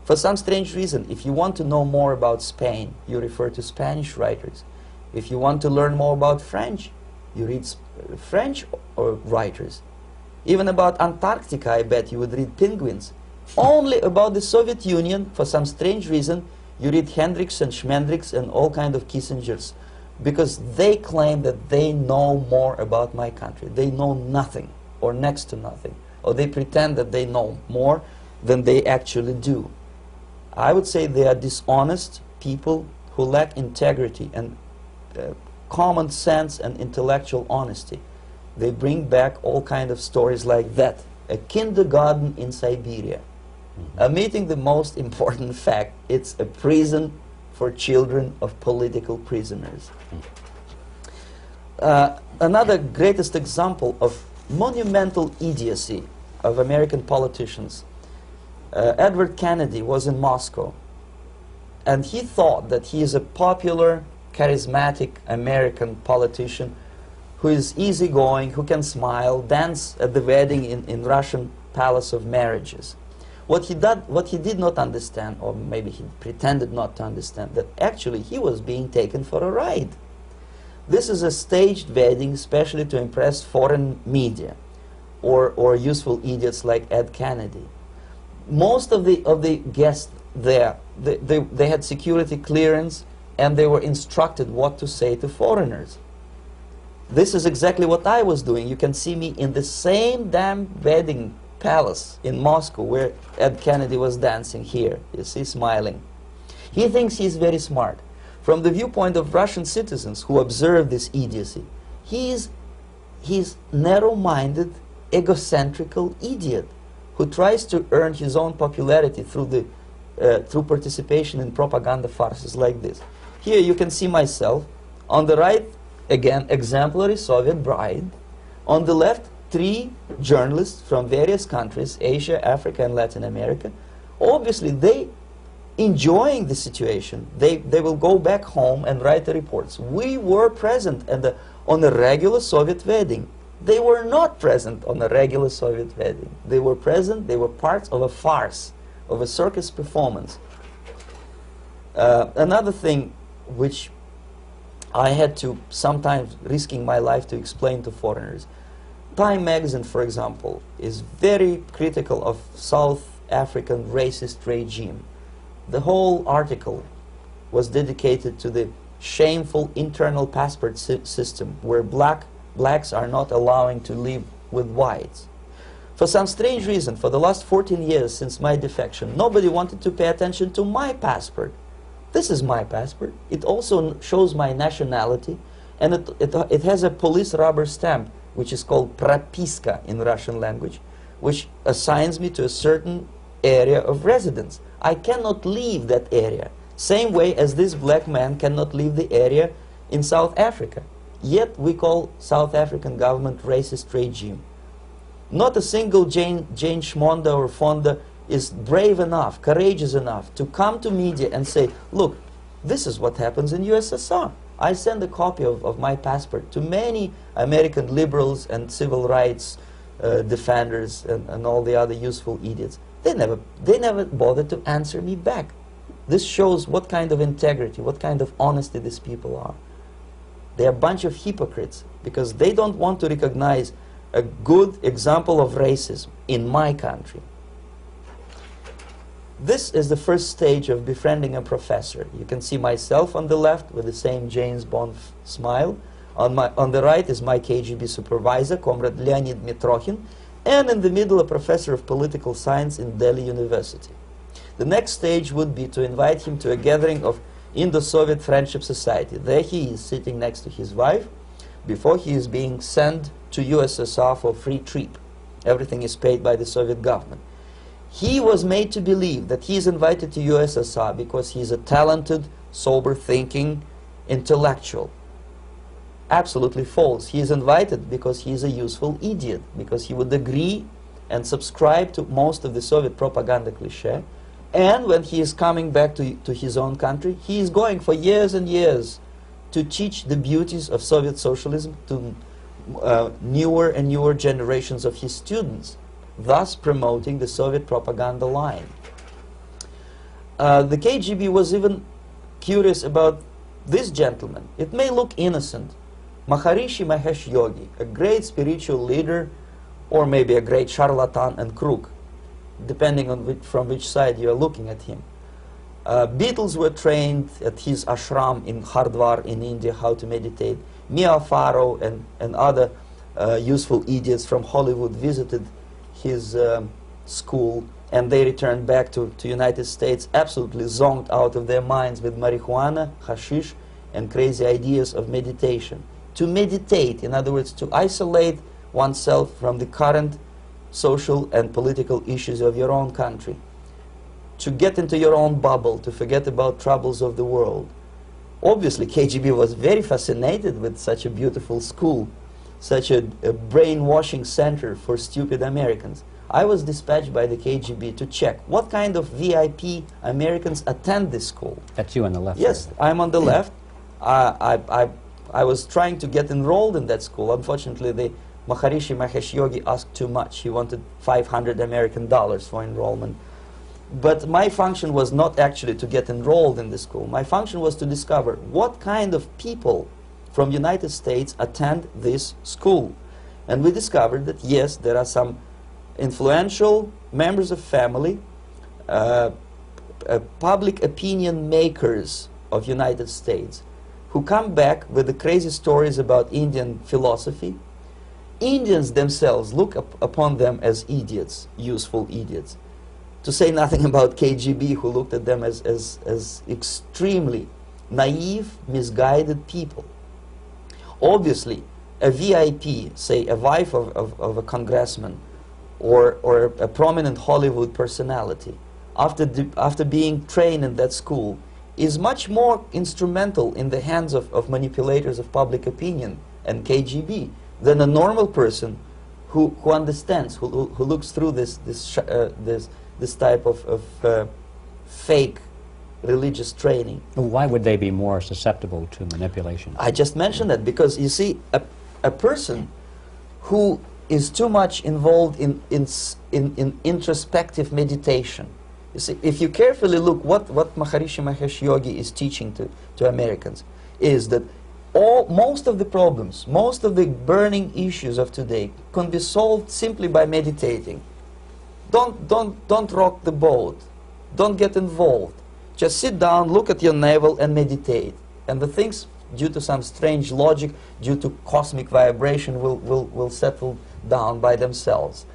For some strange reason, if you want to know more about Spain, you refer to Spanish writers. If you want to learn more about French, you read French writers. Even about Antarctica, I bet you would read Penguins. Only about the Soviet Union, for some strange reason, you read Hendricks and Schmendricks and all kind of Kissingers, because they claim that they know more about my country. They know nothing, or next to nothing, or they pretend that they know more than they actually do. I would say they are dishonest people who lack integrity and common sense and intellectual honesty. They bring back all kind of stories like that. A kindergarten in Siberia. Omitting the most important fact, it's a prison for children of political prisoners. Another greatest example of monumental idiocy of American politicians. Edward Kennedy was in Moscow, and he thought that he is a popular, charismatic American politician who is easygoing, who can smile, dance at the wedding in Russian Palace of Marriages. What he did not understand, or maybe he pretended not to understand, that actually he was being taken for a ride. This is a staged wedding, especially to impress foreign media, or useful idiots like Ed Kennedy. Most of the guests there, they had security clearance, and they were instructed what to say to foreigners. This is exactly what I was doing. You can see me in the same damn wedding palace in Moscow where Ed Kennedy was dancing here. You see, smiling. He thinks he's very smart. From the viewpoint of Russian citizens who observe this idiocy, he's narrow-minded, egocentrical idiot who tries to earn his own popularity through participation in propaganda farces like this. Here you can see myself. On the right, again, exemplary Soviet bride. On the left, 3 journalists from various countries, Asia, Africa, and Latin America. Obviously, they enjoying the situation. They will go back home and write the reports. We were present on a regular Soviet wedding. They were not present on a regular Soviet wedding. They were present, they were parts of a farce, of a circus performance. Another thing which I had to, sometimes risking my life, to explain to foreigners. Time magazine, for example, is very critical of South African racist regime. The whole article was dedicated to the shameful internal passport system where blacks are not allowing to live with whites. For some strange reason, for the last 14 years since my defection, nobody wanted to pay attention to my passport. This is my passport. It also shows my nationality, and it has a police rubber stamp, which is called propiska in Russian language, which assigns me to a certain area of residence. I cannot leave that area, same way as this black man cannot leave the area in South Africa. Yet we call South African government racist regime. Not a single Jane Schmonda or Fonda is brave enough, courageous enough to come to media and say, look, this is what happens in USSR. I send a copy of my passport to many American liberals and civil rights defenders and all the other useful idiots. They never bothered to answer me back. This shows what kind of integrity, what kind of honesty these people are. They're a bunch of hypocrites because they don't want to recognize a good example of racism in my country. This is the first stage of befriending a professor. You can see myself on the left with the same James Bond smile. On the right is my KGB supervisor, Comrade Leonid Mitrokhin, and in the middle a professor of political science in Delhi University. The next stage would be to invite him to a gathering of Indo-Soviet Friendship Society. There he is sitting next to his wife before he is being sent to USSR for free trip. Everything is paid by the Soviet government. He was made to believe that he is invited to USSR because he is a talented, sober-thinking intellectual. Absolutely false. He is invited because he is a useful idiot, because he would agree and subscribe to most of the Soviet propaganda cliché. And when he is coming back to his own country, he is going for years and years to teach the beauties of Soviet socialism to newer and newer generations of his students, thus promoting the Soviet propaganda line. the KGB was even curious about this gentleman. It may look innocent. Maharishi Mahesh Yogi, a great spiritual leader, or maybe a great charlatan and crook, depending on from which side you are looking at him. Beatles were trained at his ashram in Hardwar in India how to meditate. Mia Farrow and other useful idiots from Hollywood visited his school, and they returned back to United States absolutely zonked out of their minds with marijuana, hashish, and crazy ideas of meditation. To meditate, in other words, to isolate oneself from the current social and political issues of your own country. To get into your own bubble, to forget about troubles of the world. Obviously, KGB was very fascinated with such a beautiful school, such a brainwashing center for stupid Americans. I was dispatched by the KGB to check what kind of VIP Americans attend this school. That's you on the left. Yes, there. I'm on the left. I was trying to get enrolled in that school. Unfortunately, the Maharishi Mahesh Yogi asked too much. He wanted $500 American for enrollment. But my function was not actually to get enrolled in the school. My function was to discover what kind of people from United States attend this school. And we discovered that, yes, there are some influential members of family, public opinion makers of United States, who come back with the crazy stories about Indian philosophy. Indians themselves look upon them as idiots, useful idiots. To say nothing about KGB, who looked at them as extremely naive, misguided people. Obviously, a VIP, say a wife of a congressman, or a prominent Hollywood personality, after being trained in that school, is much more instrumental in the hands of manipulators of public opinion and KGB than a normal person who understands, who looks through this type of fake religious training. Why would they be more susceptible to manipulation? I just mentioned that because, you see, a person who is too much involved in introspective meditation. You see, if you carefully look what Maharishi Mahesh Yogi is teaching to Americans, is that most of the problems, most of the burning issues of today can be solved simply by meditating. Don't rock the boat. Don't get involved. Just sit down, look at your navel, and meditate. And the things, due to some strange logic, due to cosmic vibration, will settle down by themselves.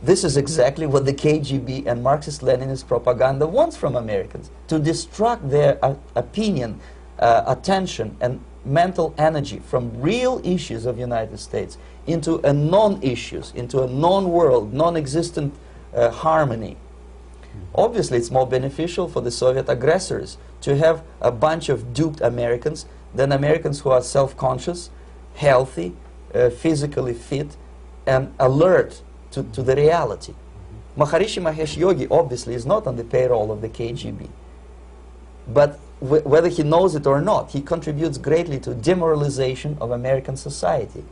This is exactly what the KGB and Marxist-Leninist propaganda wants from Americans, to distract their opinion, attention, and mental energy from real issues of the United States into a non-issues, into a non-world, non-existent harmony. Obviously, it's more beneficial for the Soviet aggressors to have a bunch of duped Americans than Americans who are self-conscious, healthy, physically fit, and alert to the reality. Maharishi Mahesh Yogi obviously is not on the payroll of the KGB. But whether he knows it or not, he contributes greatly to demoralization of American society.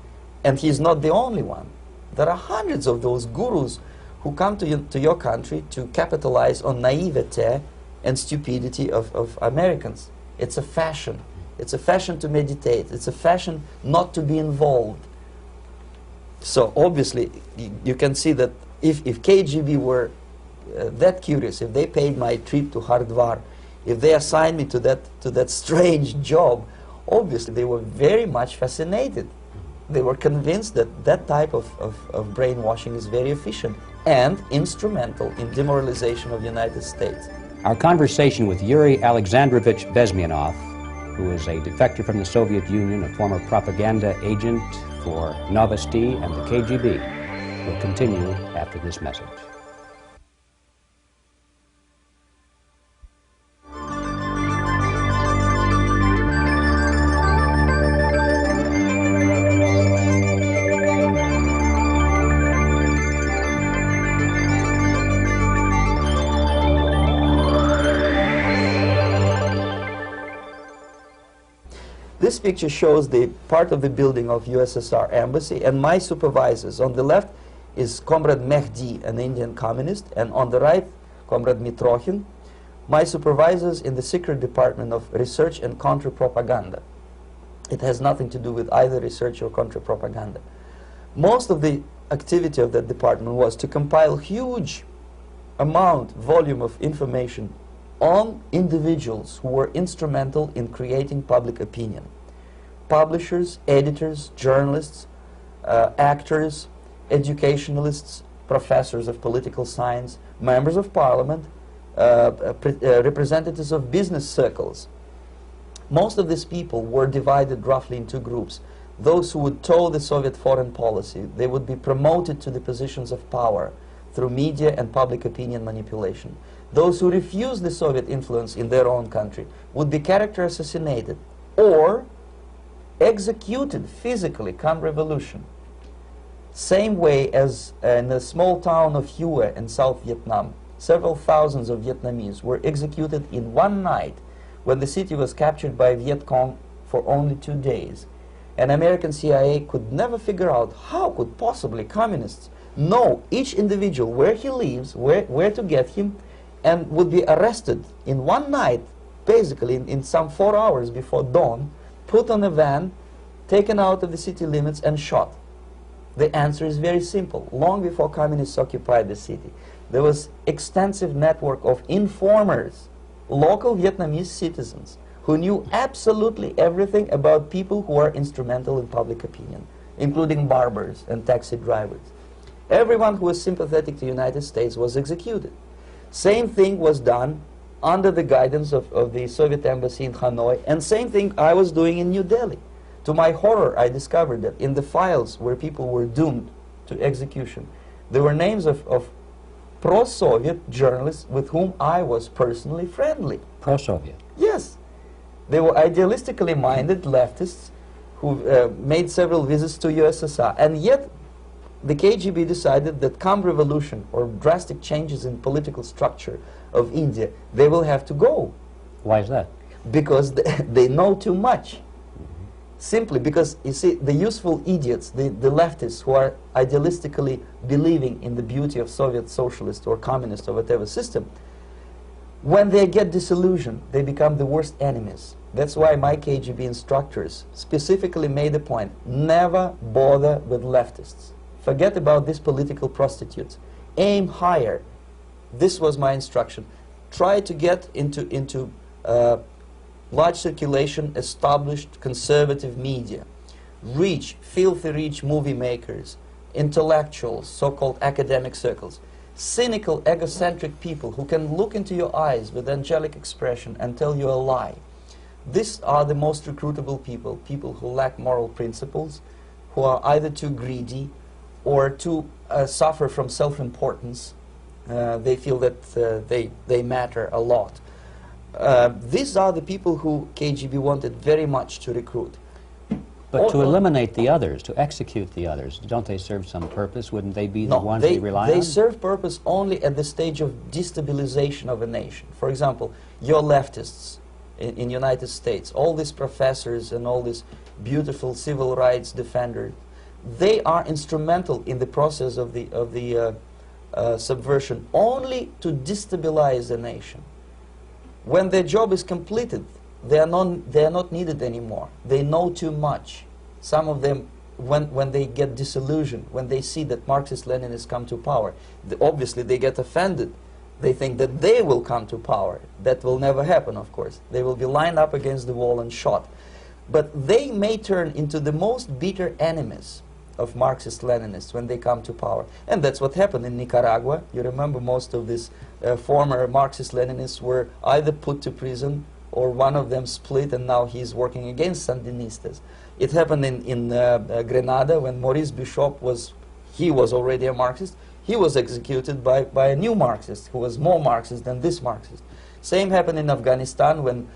And he's not the only one. There are hundreds of those gurus who come to your country to capitalize on naivete and stupidity of Americans. It's a fashion. It's a fashion to meditate. It's a fashion not to be involved. So obviously, you can see that if KGB were that curious, if they paid my trip to Hardwar, if they assigned me to that strange job, obviously they were very much fascinated. They were convinced that that type of brainwashing is very efficient and instrumental in demoralization of the United States. Our conversation with Yuri Alexandrovich Bezmenov, who is a defector from the Soviet Union, a former propaganda agent for Novosti and the KGB, will continue after this message. This picture shows the part of the building of USSR embassy, and my supervisors. On the left is Comrade Mehdi, an Indian communist, and on the right, Comrade Mitrokhin, my supervisors in the secret department of research and counter-propaganda. It has nothing to do with either research or counter-propaganda. Most of the activity of that department was to compile huge volume of information on individuals who were instrumental in creating public opinion. Publishers, editors, journalists, actors, educationalists, professors of political science, members of parliament, representatives of business circles. Most of these people were divided roughly in two groups. Those who would toe the Soviet foreign policy, they would be promoted to the positions of power through media and public opinion manipulation. Those who refused the Soviet influence in their own country would be character assassinated or executed physically come revolution. Same way as in the small town of Hue in South Vietnam, several thousands of Vietnamese were executed in one night when the city was captured by Viet Cong for only 2 days. And American CIA could never figure out how could possibly communists know each individual, where he lives, where to get him, and would be arrested in one night, basically in some 4 hours before dawn, put on a van, taken out of the city limits and shot. The answer is very simple. Long before communists occupied the city, there was extensive network of informers, local Vietnamese citizens, who knew absolutely everything about people who are instrumental in public opinion, including barbers and taxi drivers. Everyone who was sympathetic to the United States was executed. Same thing was done under the guidance of the Soviet embassy in Hanoi, and same thing I was doing in New Delhi. To my horror, I discovered that in the files where people were doomed to execution, there were names of pro-Soviet journalists with whom I was personally friendly. Pro-Soviet? Yes. They were idealistically minded leftists who made several visits to USSR, and yet the KGB decided that come revolution or drastic changes in political structure of India, they will have to go. Why is that? Because they know too much. Simply because, you see, the useful idiots, the leftists who are idealistically believing in the beauty of Soviet socialist or communist or whatever system, when they get disillusioned, they become the worst enemies. That's why my KGB instructors specifically made a point, never bother with leftists. Forget about these political prostitutes. Aim higher. This was my instruction. Try to get into large circulation, established conservative media. Rich, filthy rich movie makers, intellectuals, so-called academic circles. Cynical, egocentric people who can look into your eyes with angelic expression and tell you a lie. These are the most recruitable people, people who lack moral principles, who are either too greedy or too suffer from self-importance. They feel that they matter a lot. These are the people who KGB wanted very much to recruit. But to eliminate the others, to execute the others, don't they serve some purpose? Wouldn't they be the ones we rely on? They serve purpose only at the stage of destabilization of a nation. For example, your leftists in United States, all these professors and all these beautiful civil rights defenders, they are instrumental in the process of the subversion only to destabilize the nation. When their job is completed, they are not needed anymore. They know too much. Some of them, when they get disillusioned, when they see that Marxist-Leninists come to power, obviously they get offended. They think that they will come to power. That will never happen, of course. They will be lined up against the wall and shot. But they may turn into the most bitter enemies of Marxist-Leninists when they come to power. And that's what happened in Nicaragua. You remember most of these former Marxist-Leninists were either put to prison or one of them split, and now he's working against Sandinistas. It happened in Grenada when Maurice Bishop was already a Marxist. He was executed by a new Marxist who was more Marxist than this Marxist. Same happened in Afghanistan when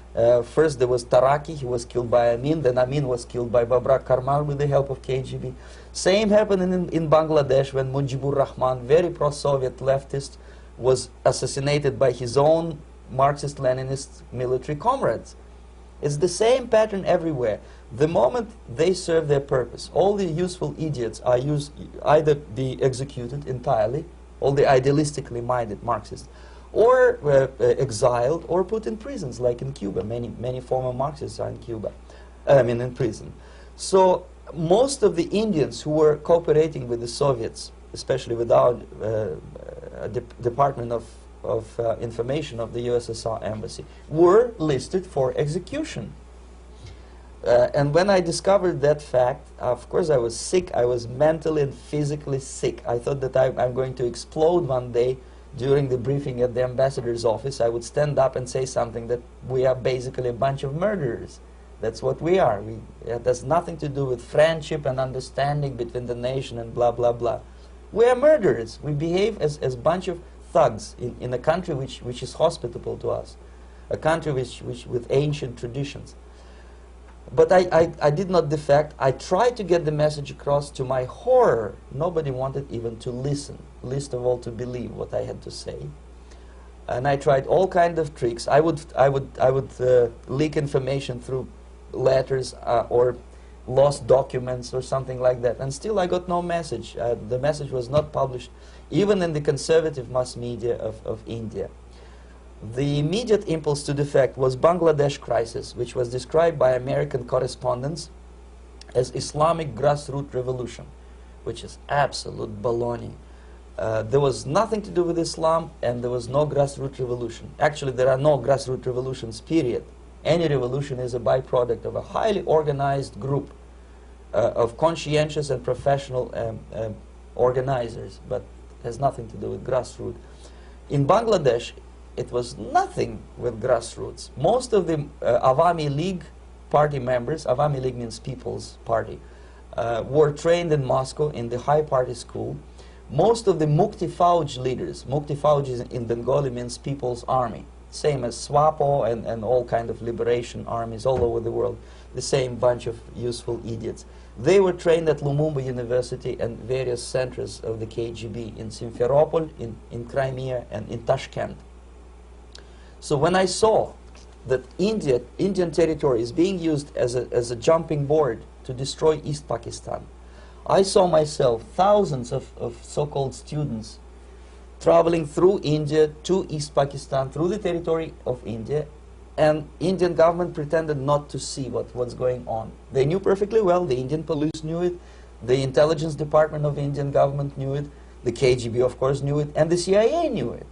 first there was Taraki, he was killed by Amin, then Amin was killed by Babrak Karmal with the help of KGB. Same happened in Bangladesh when Mujibur Rahman, very pro-Soviet leftist, was assassinated by his own Marxist-Leninist military comrades. It's the same pattern everywhere. The moment they serve their purpose, all the useful idiots are either be executed entirely, all the idealistically minded Marxists, or exiled, or put in prisons, like in Cuba. Many former Marxists are in Cuba, in prison. So most of the Indians who were cooperating with the Soviets, especially with our Department of Information of the USSR Embassy, were listed for execution. And when I discovered that fact, of course I was sick. I was mentally and physically sick. I thought that I'm going to explode one day during the briefing at the ambassador's office. I would stand up and say something that we are basically a bunch of murderers. That's what we are. It has nothing to do with friendship and understanding between the nation and blah, blah, blah. We are murderers. We behave as a bunch of thugs in a country which is hospitable to us, a country which with ancient traditions. But I did not defect. I tried to get the message across. To my horror, nobody wanted even to listen, least of all to believe what I had to say. And I tried all kinds of tricks. I would leak information through letters or lost documents or something like that. And still I got no message. The message was not published, even in the conservative mass media of India. The immediate impulse to defect was Bangladesh crisis, which was described by American correspondents as Islamic grassroots revolution, which is absolute baloney. There was nothing to do with Islam, and there was no grassroots revolution. Actually, there are no grassroots revolutions, period. Any revolution is a byproduct of a highly organized group of conscientious and professional organizers, but has nothing to do with grassroots. In Bangladesh, it was nothing with grassroots. Most of the Awami League party members, Awami League means People's Party, were trained in Moscow in the High Party School. Most of the Mukti Fauj leaders, Mukti Fauj in Bengali means People's Army, same as SWAPO and all kind of liberation armies all over the world, the same bunch of useful idiots. They were trained at Lumumba University and various centers of the KGB in Simferopol, in Crimea, and in Tashkent. So when I saw that Indian territory is being used as a jumping board to destroy East Pakistan, I saw myself thousands of so-called students traveling through India to East Pakistan, through the territory of India, and Indian government pretended not to see what's going on. They knew perfectly well, the Indian police knew it, the intelligence department of the Indian government knew it, the KGB of course knew it, and the CIA knew it.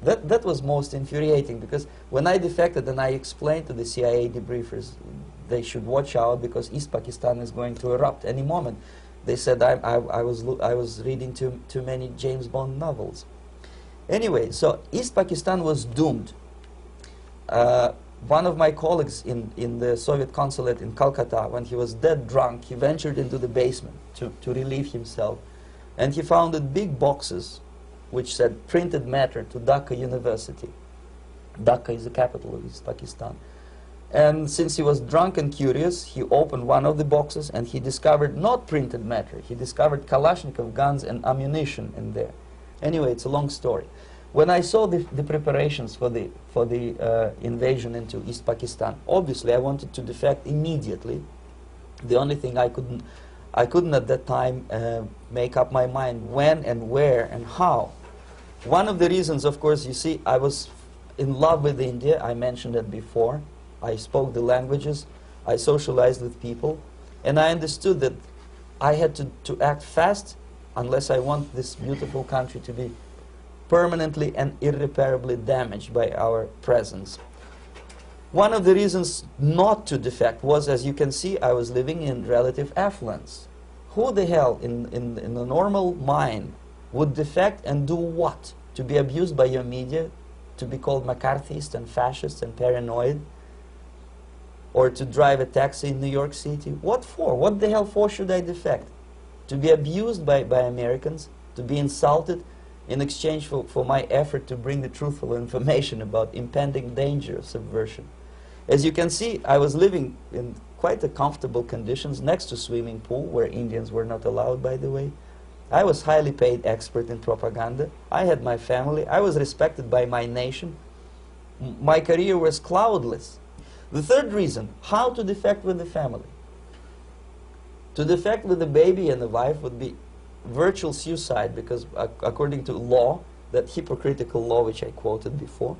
That was most infuriating, because when I defected and I explained to the CIA debriefers they should watch out because East Pakistan is going to erupt any moment, they said I was reading too many James Bond novels. Anyway, so East Pakistan was doomed. One of my colleagues in the Soviet consulate in Calcutta, when he was dead drunk, he ventured into the basement to relieve himself, and he found big boxes which said printed matter to Dhaka University. Dhaka is the capital of East Pakistan. And since he was drunk and curious, he opened one of the boxes and he discovered not printed matter. He discovered Kalashnikov guns and ammunition in there. Anyway, it's a long story. When I saw the preparations for the invasion into East Pakistan, obviously I wanted to defect immediately. The only thing I couldn't at that time make up my mind when and where and how. One of the reasons, of course, you see, I was in love with India. I mentioned it before. I spoke the languages. I socialized with people. And I understood that I had to act fast unless I want this beautiful country to be permanently and irreparably damaged by our presence. One of the reasons not to defect was, as you can see, I was living in relative affluence. Who the hell in a normal mind would defect and do what? To be abused by your media, to be called McCarthyist and fascist and paranoid, or to drive a taxi in New York City? What for? What the hell for should I defect? To be abused by Americans, to be insulted in exchange for my effort to bring the truthful information about impending danger of subversion. As you can see, I was living in quite a comfortable conditions next to swimming pool, where Indians were not allowed, by the way. I was highly paid expert in propaganda. I had my family. I was respected by my nation. My career was cloudless. The third reason, how to defect with the family. To defect with the baby and the wife would be virtual suicide, because according to law, that hypocritical law which I quoted before,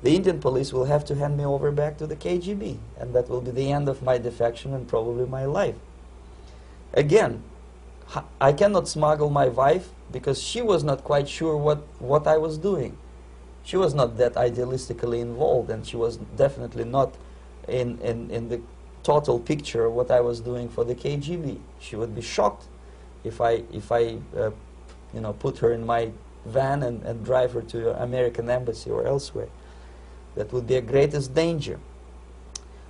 the Indian police will have to hand me over back to the KGB, and that will be the end of my defection and probably my life. Again, I cannot smuggle my wife because she was not quite sure what I was doing. She was not that idealistically involved, and she was definitely not in the total picture of what I was doing for the KGB. She would be shocked if I you know, put her in my van and drive her to the American embassy or elsewhere. That would be a greatest danger.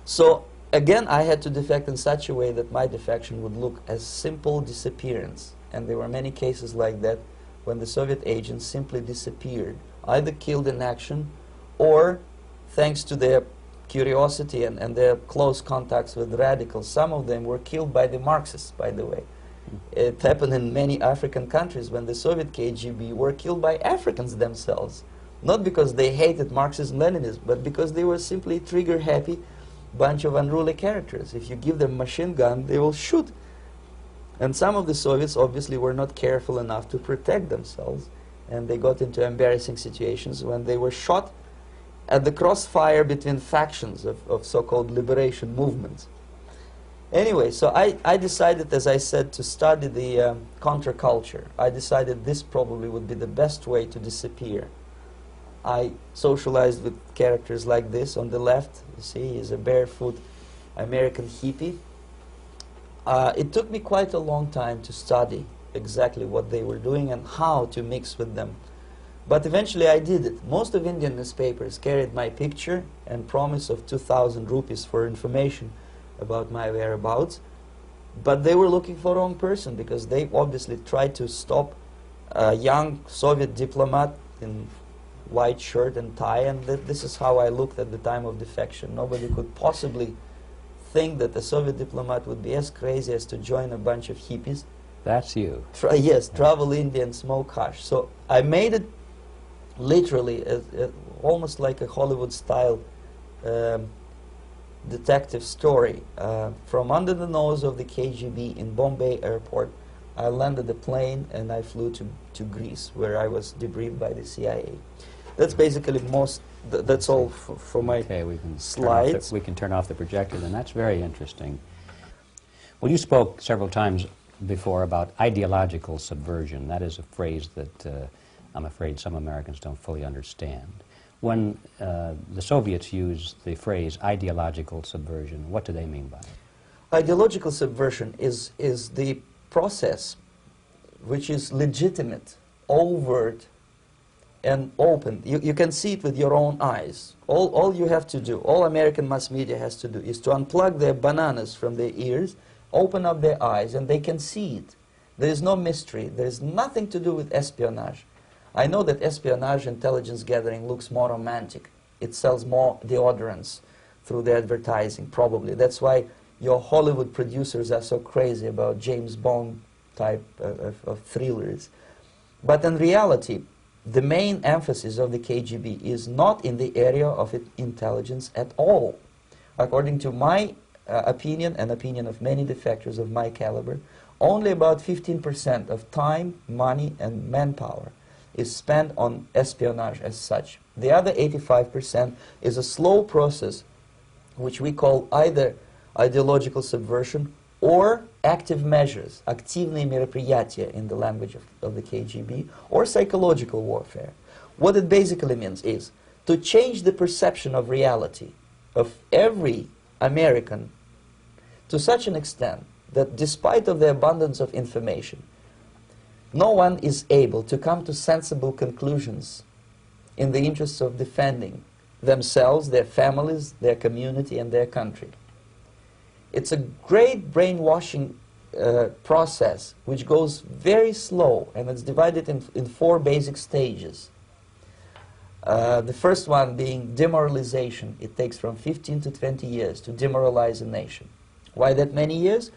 So again, I had to defect in such a way that my defection would look as simple disappearance. And there were many cases like that when the Soviet agents simply disappeared, either killed in action or, thanks to their curiosity and their close contacts with radicals, some of them were killed by the Marxists, by the way. It happened in many African countries when the Soviet KGB were killed by Africans themselves. Not because they hated Marxism-Leninism, but because they were simply trigger-happy bunch of unruly characters. If you give them a machine gun, they will shoot. And some of the Soviets obviously were not careful enough to protect themselves, and they got into embarrassing situations when they were shot at the crossfire between factions of so-called liberation movements. Anyway, so I decided, as I said, to study the counterculture. I decided this probably would be the best way to disappear. I socialized with characters like this. On the left, you see, he's a barefoot American hippie. It took me quite a long time to study exactly what they were doing and how to mix with them. But eventually I did it. Most of Indian newspapers carried my picture and promise of 2,000 rupees for information about my whereabouts. But they were looking for the wrong person, because they obviously tried to stop a young Soviet diplomat in white shirt and tie, and this is how I looked at the time of defection. Nobody could possibly think that a Soviet diplomat would be as crazy as to join a bunch of hippies. That's you. Yes, travel India and smoke hash. So I made it literally almost like a Hollywood-style detective story. From under the nose of the KGB in Bombay airport, I landed the plane and I flew to Greece, where I was debriefed by the CIA. That's basically that's all for my slides. We can turn off the projector, and that's very interesting. Well, you spoke several times before about ideological subversion. That is a phrase that I'm afraid some Americans don't fully understand. When the Soviets use the phrase ideological subversion, what do they mean by it? Ideological subversion is the process which is legitimate, overt, and open. You can see it with your own eyes. All you have to do, all American mass media has to do, is to unplug their bananas from their ears, open up their eyes, and they can see it. There is no mystery. There is nothing to do with espionage. I know that espionage intelligence gathering looks more romantic. It sells more deodorants through the advertising, probably. That's why your Hollywood producers are so crazy about James Bond type of thrillers. But in reality, the main emphasis of the KGB is not in the area of intelligence at all. According to my opinion and opinion of many defectors of my caliber, only about 15% of time, money, and manpower is spent on espionage as such. The other 85% is a slow process which we call either ideological subversion or active measures, активные мероприятия in the language of the KGB, or psychological warfare. What it basically means is to change the perception of reality of every American to such an extent that despite of the abundance of information, no one is able to come to sensible conclusions in the interests of defending themselves, their families, their community, and their country. It's a great brainwashing process which goes very slow, and it's divided in 4 basic stages. The first one being demoralization. It takes from 15 to 20 years to demoralize a nation. Why that many years?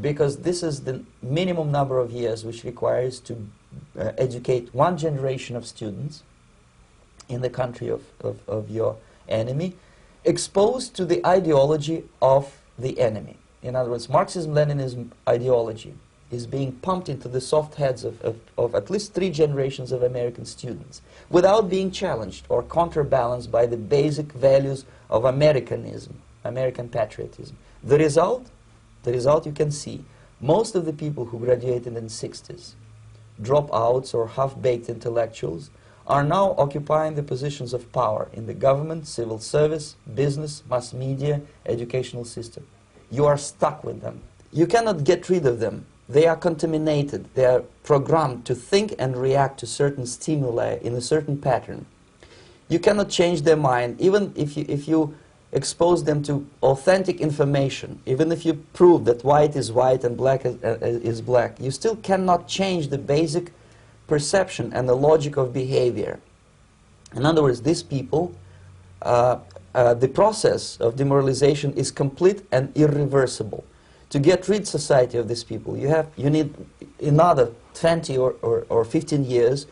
Because this is the minimum number of years which requires to educate one generation of students in the country of your enemy, exposed to the ideology of the enemy. In other words, Marxism-Leninism ideology is being pumped into the soft heads of at least 3 generations of American students without being challenged or counterbalanced by the basic values of Americanism, American patriotism. The result you can see. Most of the people who graduated in the 60s, dropouts or half-baked intellectuals, are now occupying the positions of power in the government, civil service, business, mass media, educational system. You are stuck with them. You cannot get rid of them. They are contaminated. They are programmed to think and react to certain stimuli in a certain pattern. You cannot change their mind, even if you expose them to authentic information, even if you prove that white is white and black is black. You still cannot change the basic perception and the logic of behavior. In other words, these people, the process of demoralization is complete and irreversible. To get rid society of these people, you need another 20 or 15 years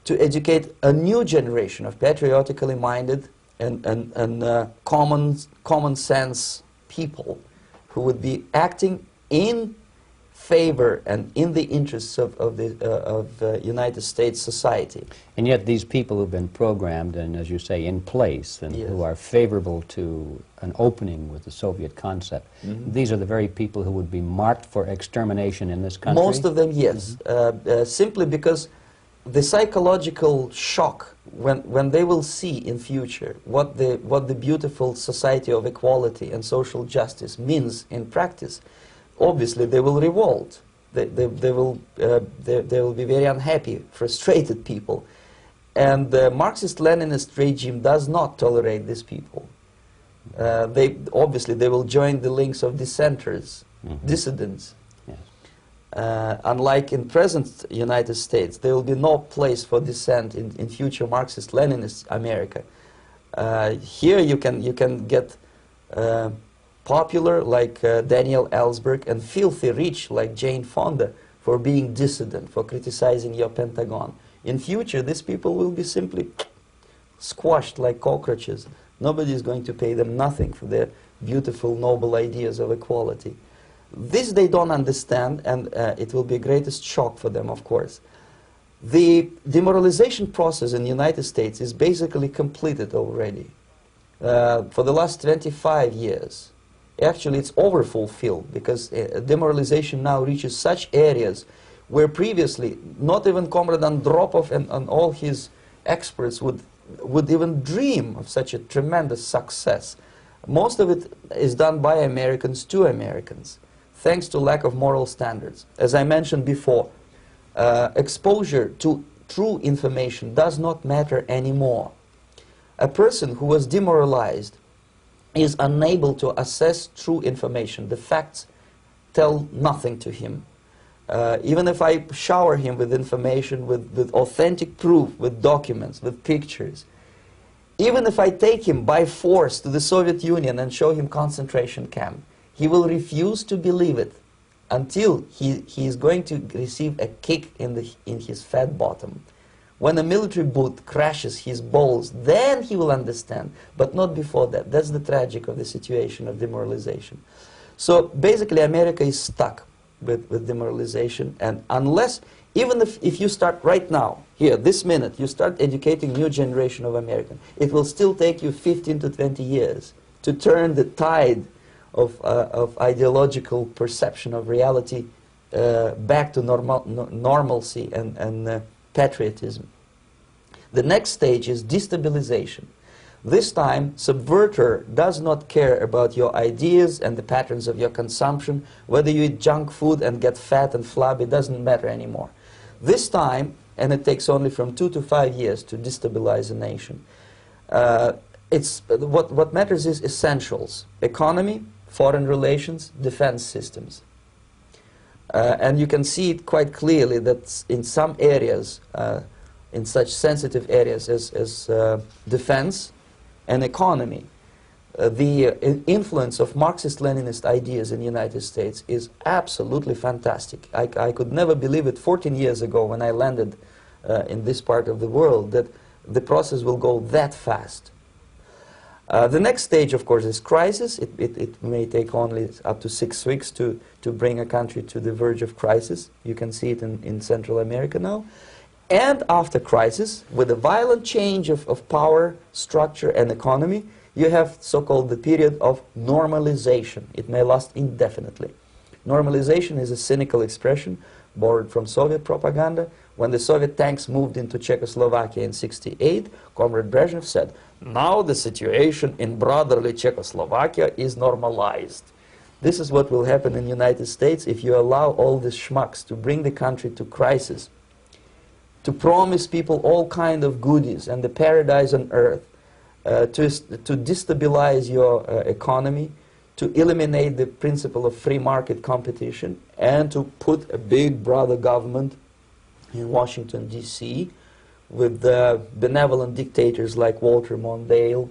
to educate a new generation of patriotically minded and common sense people who would be acting in favor and in the interests of United States society. And yet these people who've been programmed and, as you say, in place and Yes. who are favorable to an opening with the Soviet concept, these are the very people who would be marked for extermination in this country? Most of them, yes. Simply because the psychological shock when they will see in future what the beautiful society of equality and social justice means in practice, obviously they will revolt. They will be very unhappy, frustrated people. And the Marxist-Leninist regime does not tolerate these people. Obviously they will join the links of dissenters, dissidents. Yes. Unlike in present United States, there will be no place for dissent in future Marxist-Leninist America. Here you can get popular like Daniel Ellsberg and filthy rich like Jane Fonda for being dissident, for criticizing your Pentagon. In future, these people will be simply squashed like cockroaches. Nobody is going to pay them nothing for their beautiful, noble ideas of equality. This they don't understand, and it will be a greatest shock for them, of course. The demoralization process in the United States is basically completed already. For the last 25 years. Actually, it's overfulfilled because demoralization now reaches such areas where previously not even Comrade Andropov and all his experts would even dream of such a tremendous success. Most of it is done by Americans to Americans, thanks to lack of moral standards. As I mentioned before, exposure to true information does not matter anymore. A person who was demoralized is unable to assess true information. The facts tell nothing to him. Even if I shower him with information, with authentic proof, with documents, with pictures, even if I take him by force to the Soviet Union and show him concentration camp, he will refuse to believe it until he is going to receive a kick in his fat bottom. When a military boot crashes his balls, then he will understand, but not before that. That's the tragic of the situation of demoralization. So basically America is stuck with demoralization, and unless, even if you start right now, here, this minute, you start educating new generation of Americans, it will still take you 15 to 20 years to turn the tide of ideological perception of reality back to normalcy and patriotism. The next stage is destabilization. This time, subverter does not care about your ideas and the patterns of your consumption. Whether you eat junk food and get fat and flabby, doesn't matter anymore. This time, and it takes only from 2 to 5 years to destabilize a nation, what matters is essentials: economy, foreign relations, defense systems. And you can see it quite clearly that in some areas, in such sensitive areas as defense and economy, the influence of Marxist-Leninist ideas in the United States is absolutely fantastic. I could never believe it 14 years ago when I landed in this part of the world that the process will go that fast. The next stage, of course, is crisis. It may take only up to 6 weeks to bring a country to the verge of crisis. You can see it in Central America now. And after crisis, with a violent change of power, structure, and economy, you have so-called the period of normalization. It may last indefinitely. Normalization is a cynical expression borrowed from Soviet propaganda. When the Soviet tanks moved into Czechoslovakia in '68, Comrade Brezhnev said, "Now the situation in brotherly Czechoslovakia is normalized." This is what will happen in the United States if you allow all these schmucks to bring the country to crisis, to promise people all kind of goodies and the paradise on earth, to destabilize your economy, to eliminate the principle of free market competition, and to put a big brother government in Washington, D.C., with benevolent dictators like Walter Mondale,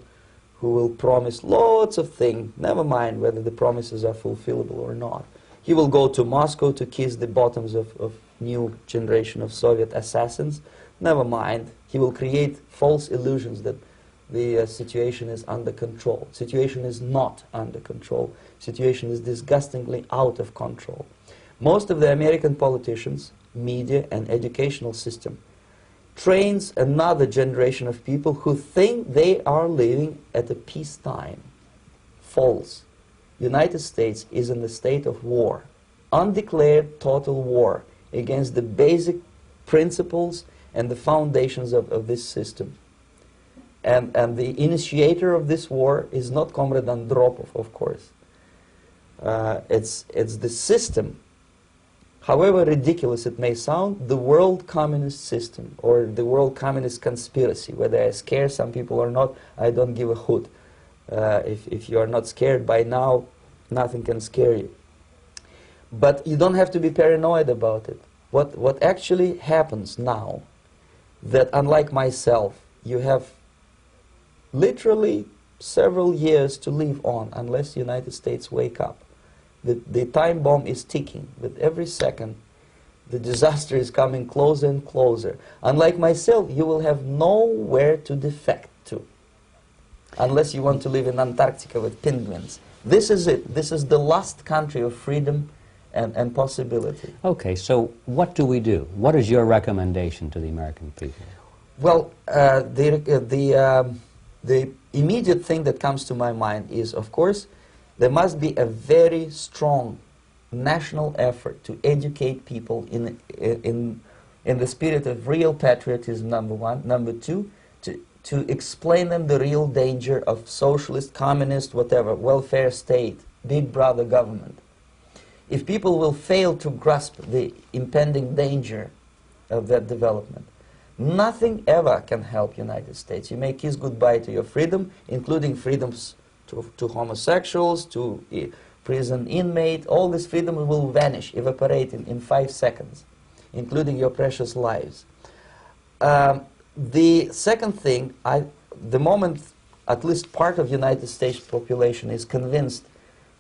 who will promise lots of things, never mind whether the promises are fulfillable or not. He will go to Moscow to kiss the bottoms of new generation of Soviet assassins, never mind. He will create false illusions that the situation is under control. Situation is not under control. Situation is disgustingly out of control. Most of the American politicians, media, and educational system trains another generation of people who think they are living at a peacetime. False. United States is in a state of war, undeclared total war against the basic principles and the foundations of this system. And the initiator of this war is not Comrade Andropov, of course. It's the system. However ridiculous it may sound, the world communist system or the world communist conspiracy, whether I scare some people or not, I don't give a hoot. If you are not scared by now, nothing can scare you. But you don't have to be paranoid about it. What actually happens now, that unlike myself, you have literally several years to live on unless the United States wake up. The time bomb is ticking. With every second, the disaster is coming closer and closer. Unlike myself, you will have nowhere to defect to, unless you want to live in Antarctica with penguins. This is it. This is the last country of freedom and possibility. Okay, so what do we do? What is your recommendation to the American people? Well, the immediate thing that comes to my mind is, of course, there must be a very strong national effort to educate people in the spirit of real patriotism, number one. Number two, to explain them the real danger of socialist, communist, whatever, welfare state, big brother government. If people will fail to grasp the impending danger of that development, nothing ever can help United States. You may kiss goodbye to your freedom, including freedoms to homosexuals, to prison inmate. All this freedom will vanish, evaporate in 5 seconds, including your precious lives. The second thing, the moment at least part of United States population is convinced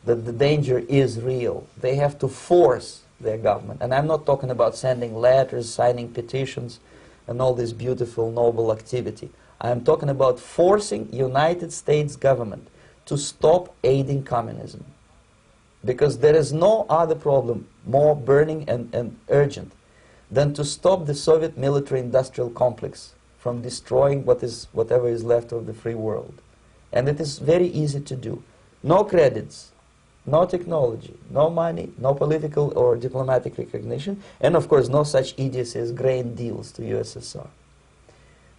that the danger is real, they have to force their government. And I'm not talking about sending letters, signing petitions, and all this beautiful, noble activity. I'm talking about forcing United States government to stop aiding communism. Because there is no other problem more burning and urgent than to stop the Soviet military-industrial complex from destroying whatever is left of the free world. And it is very easy to do. No credits, no technology, no money, no political or diplomatic recognition, and of course no such idiocy as grain deals to USSR.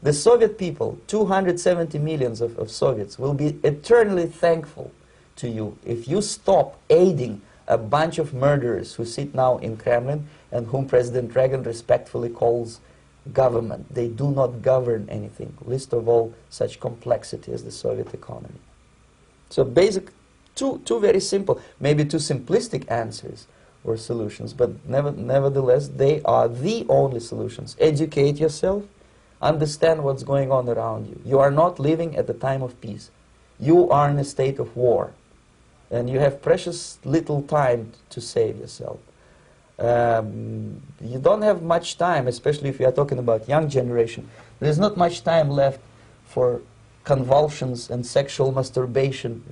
The Soviet people, 270 million of Soviets, will be eternally thankful to you if you stop aiding a bunch of murderers who sit now in Kremlin and whom President Reagan respectfully calls government. They do not govern anything, least of all such complexity as the Soviet economy. So basic, two very simple, maybe too simplistic answers or solutions, but nevertheless they are the only solutions. Educate yourself, understand what's going on around you. You are not living at the time of peace. You are in a state of war, and you have precious little time to save yourself. You don't have much time, especially if you are talking about young generation. There is not much time left for convulsions and sexual masturbation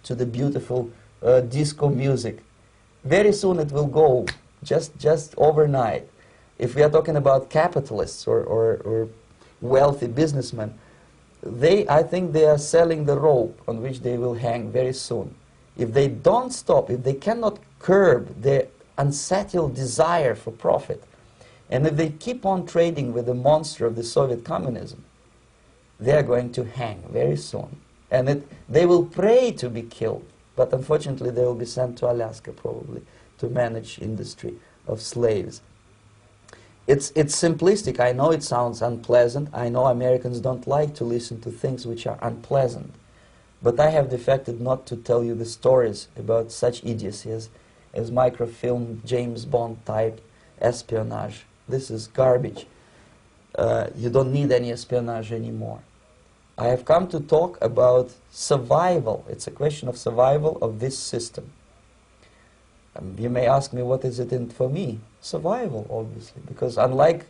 to the beautiful disco music. Very soon it will go, just overnight. If we are talking about capitalists or wealthy businessmen, I think they are selling the rope on which they will hang very soon. If they don't stop, if they cannot curb their unsettled desire for profit, and if they keep on trading with the monster of the Soviet communism, they are going to hang very soon. And they will pray to be killed, but unfortunately they will be sent to Alaska probably to manage industry of slaves. It's simplistic. I know it sounds unpleasant. I know Americans don't like to listen to things which are unpleasant. But I have defected not to tell you the stories about such idiocy as microfilm, James Bond type espionage. This is garbage. You don't need any espionage anymore. I have come to talk about survival. It's a question of survival of this system. You may ask me, what is it in for me? Survival, obviously, because unlike,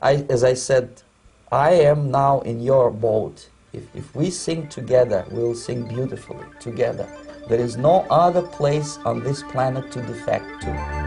as I said, I am now in your boat. If we sing together, we'll sing beautifully together. There is no other place on this planet to defect to.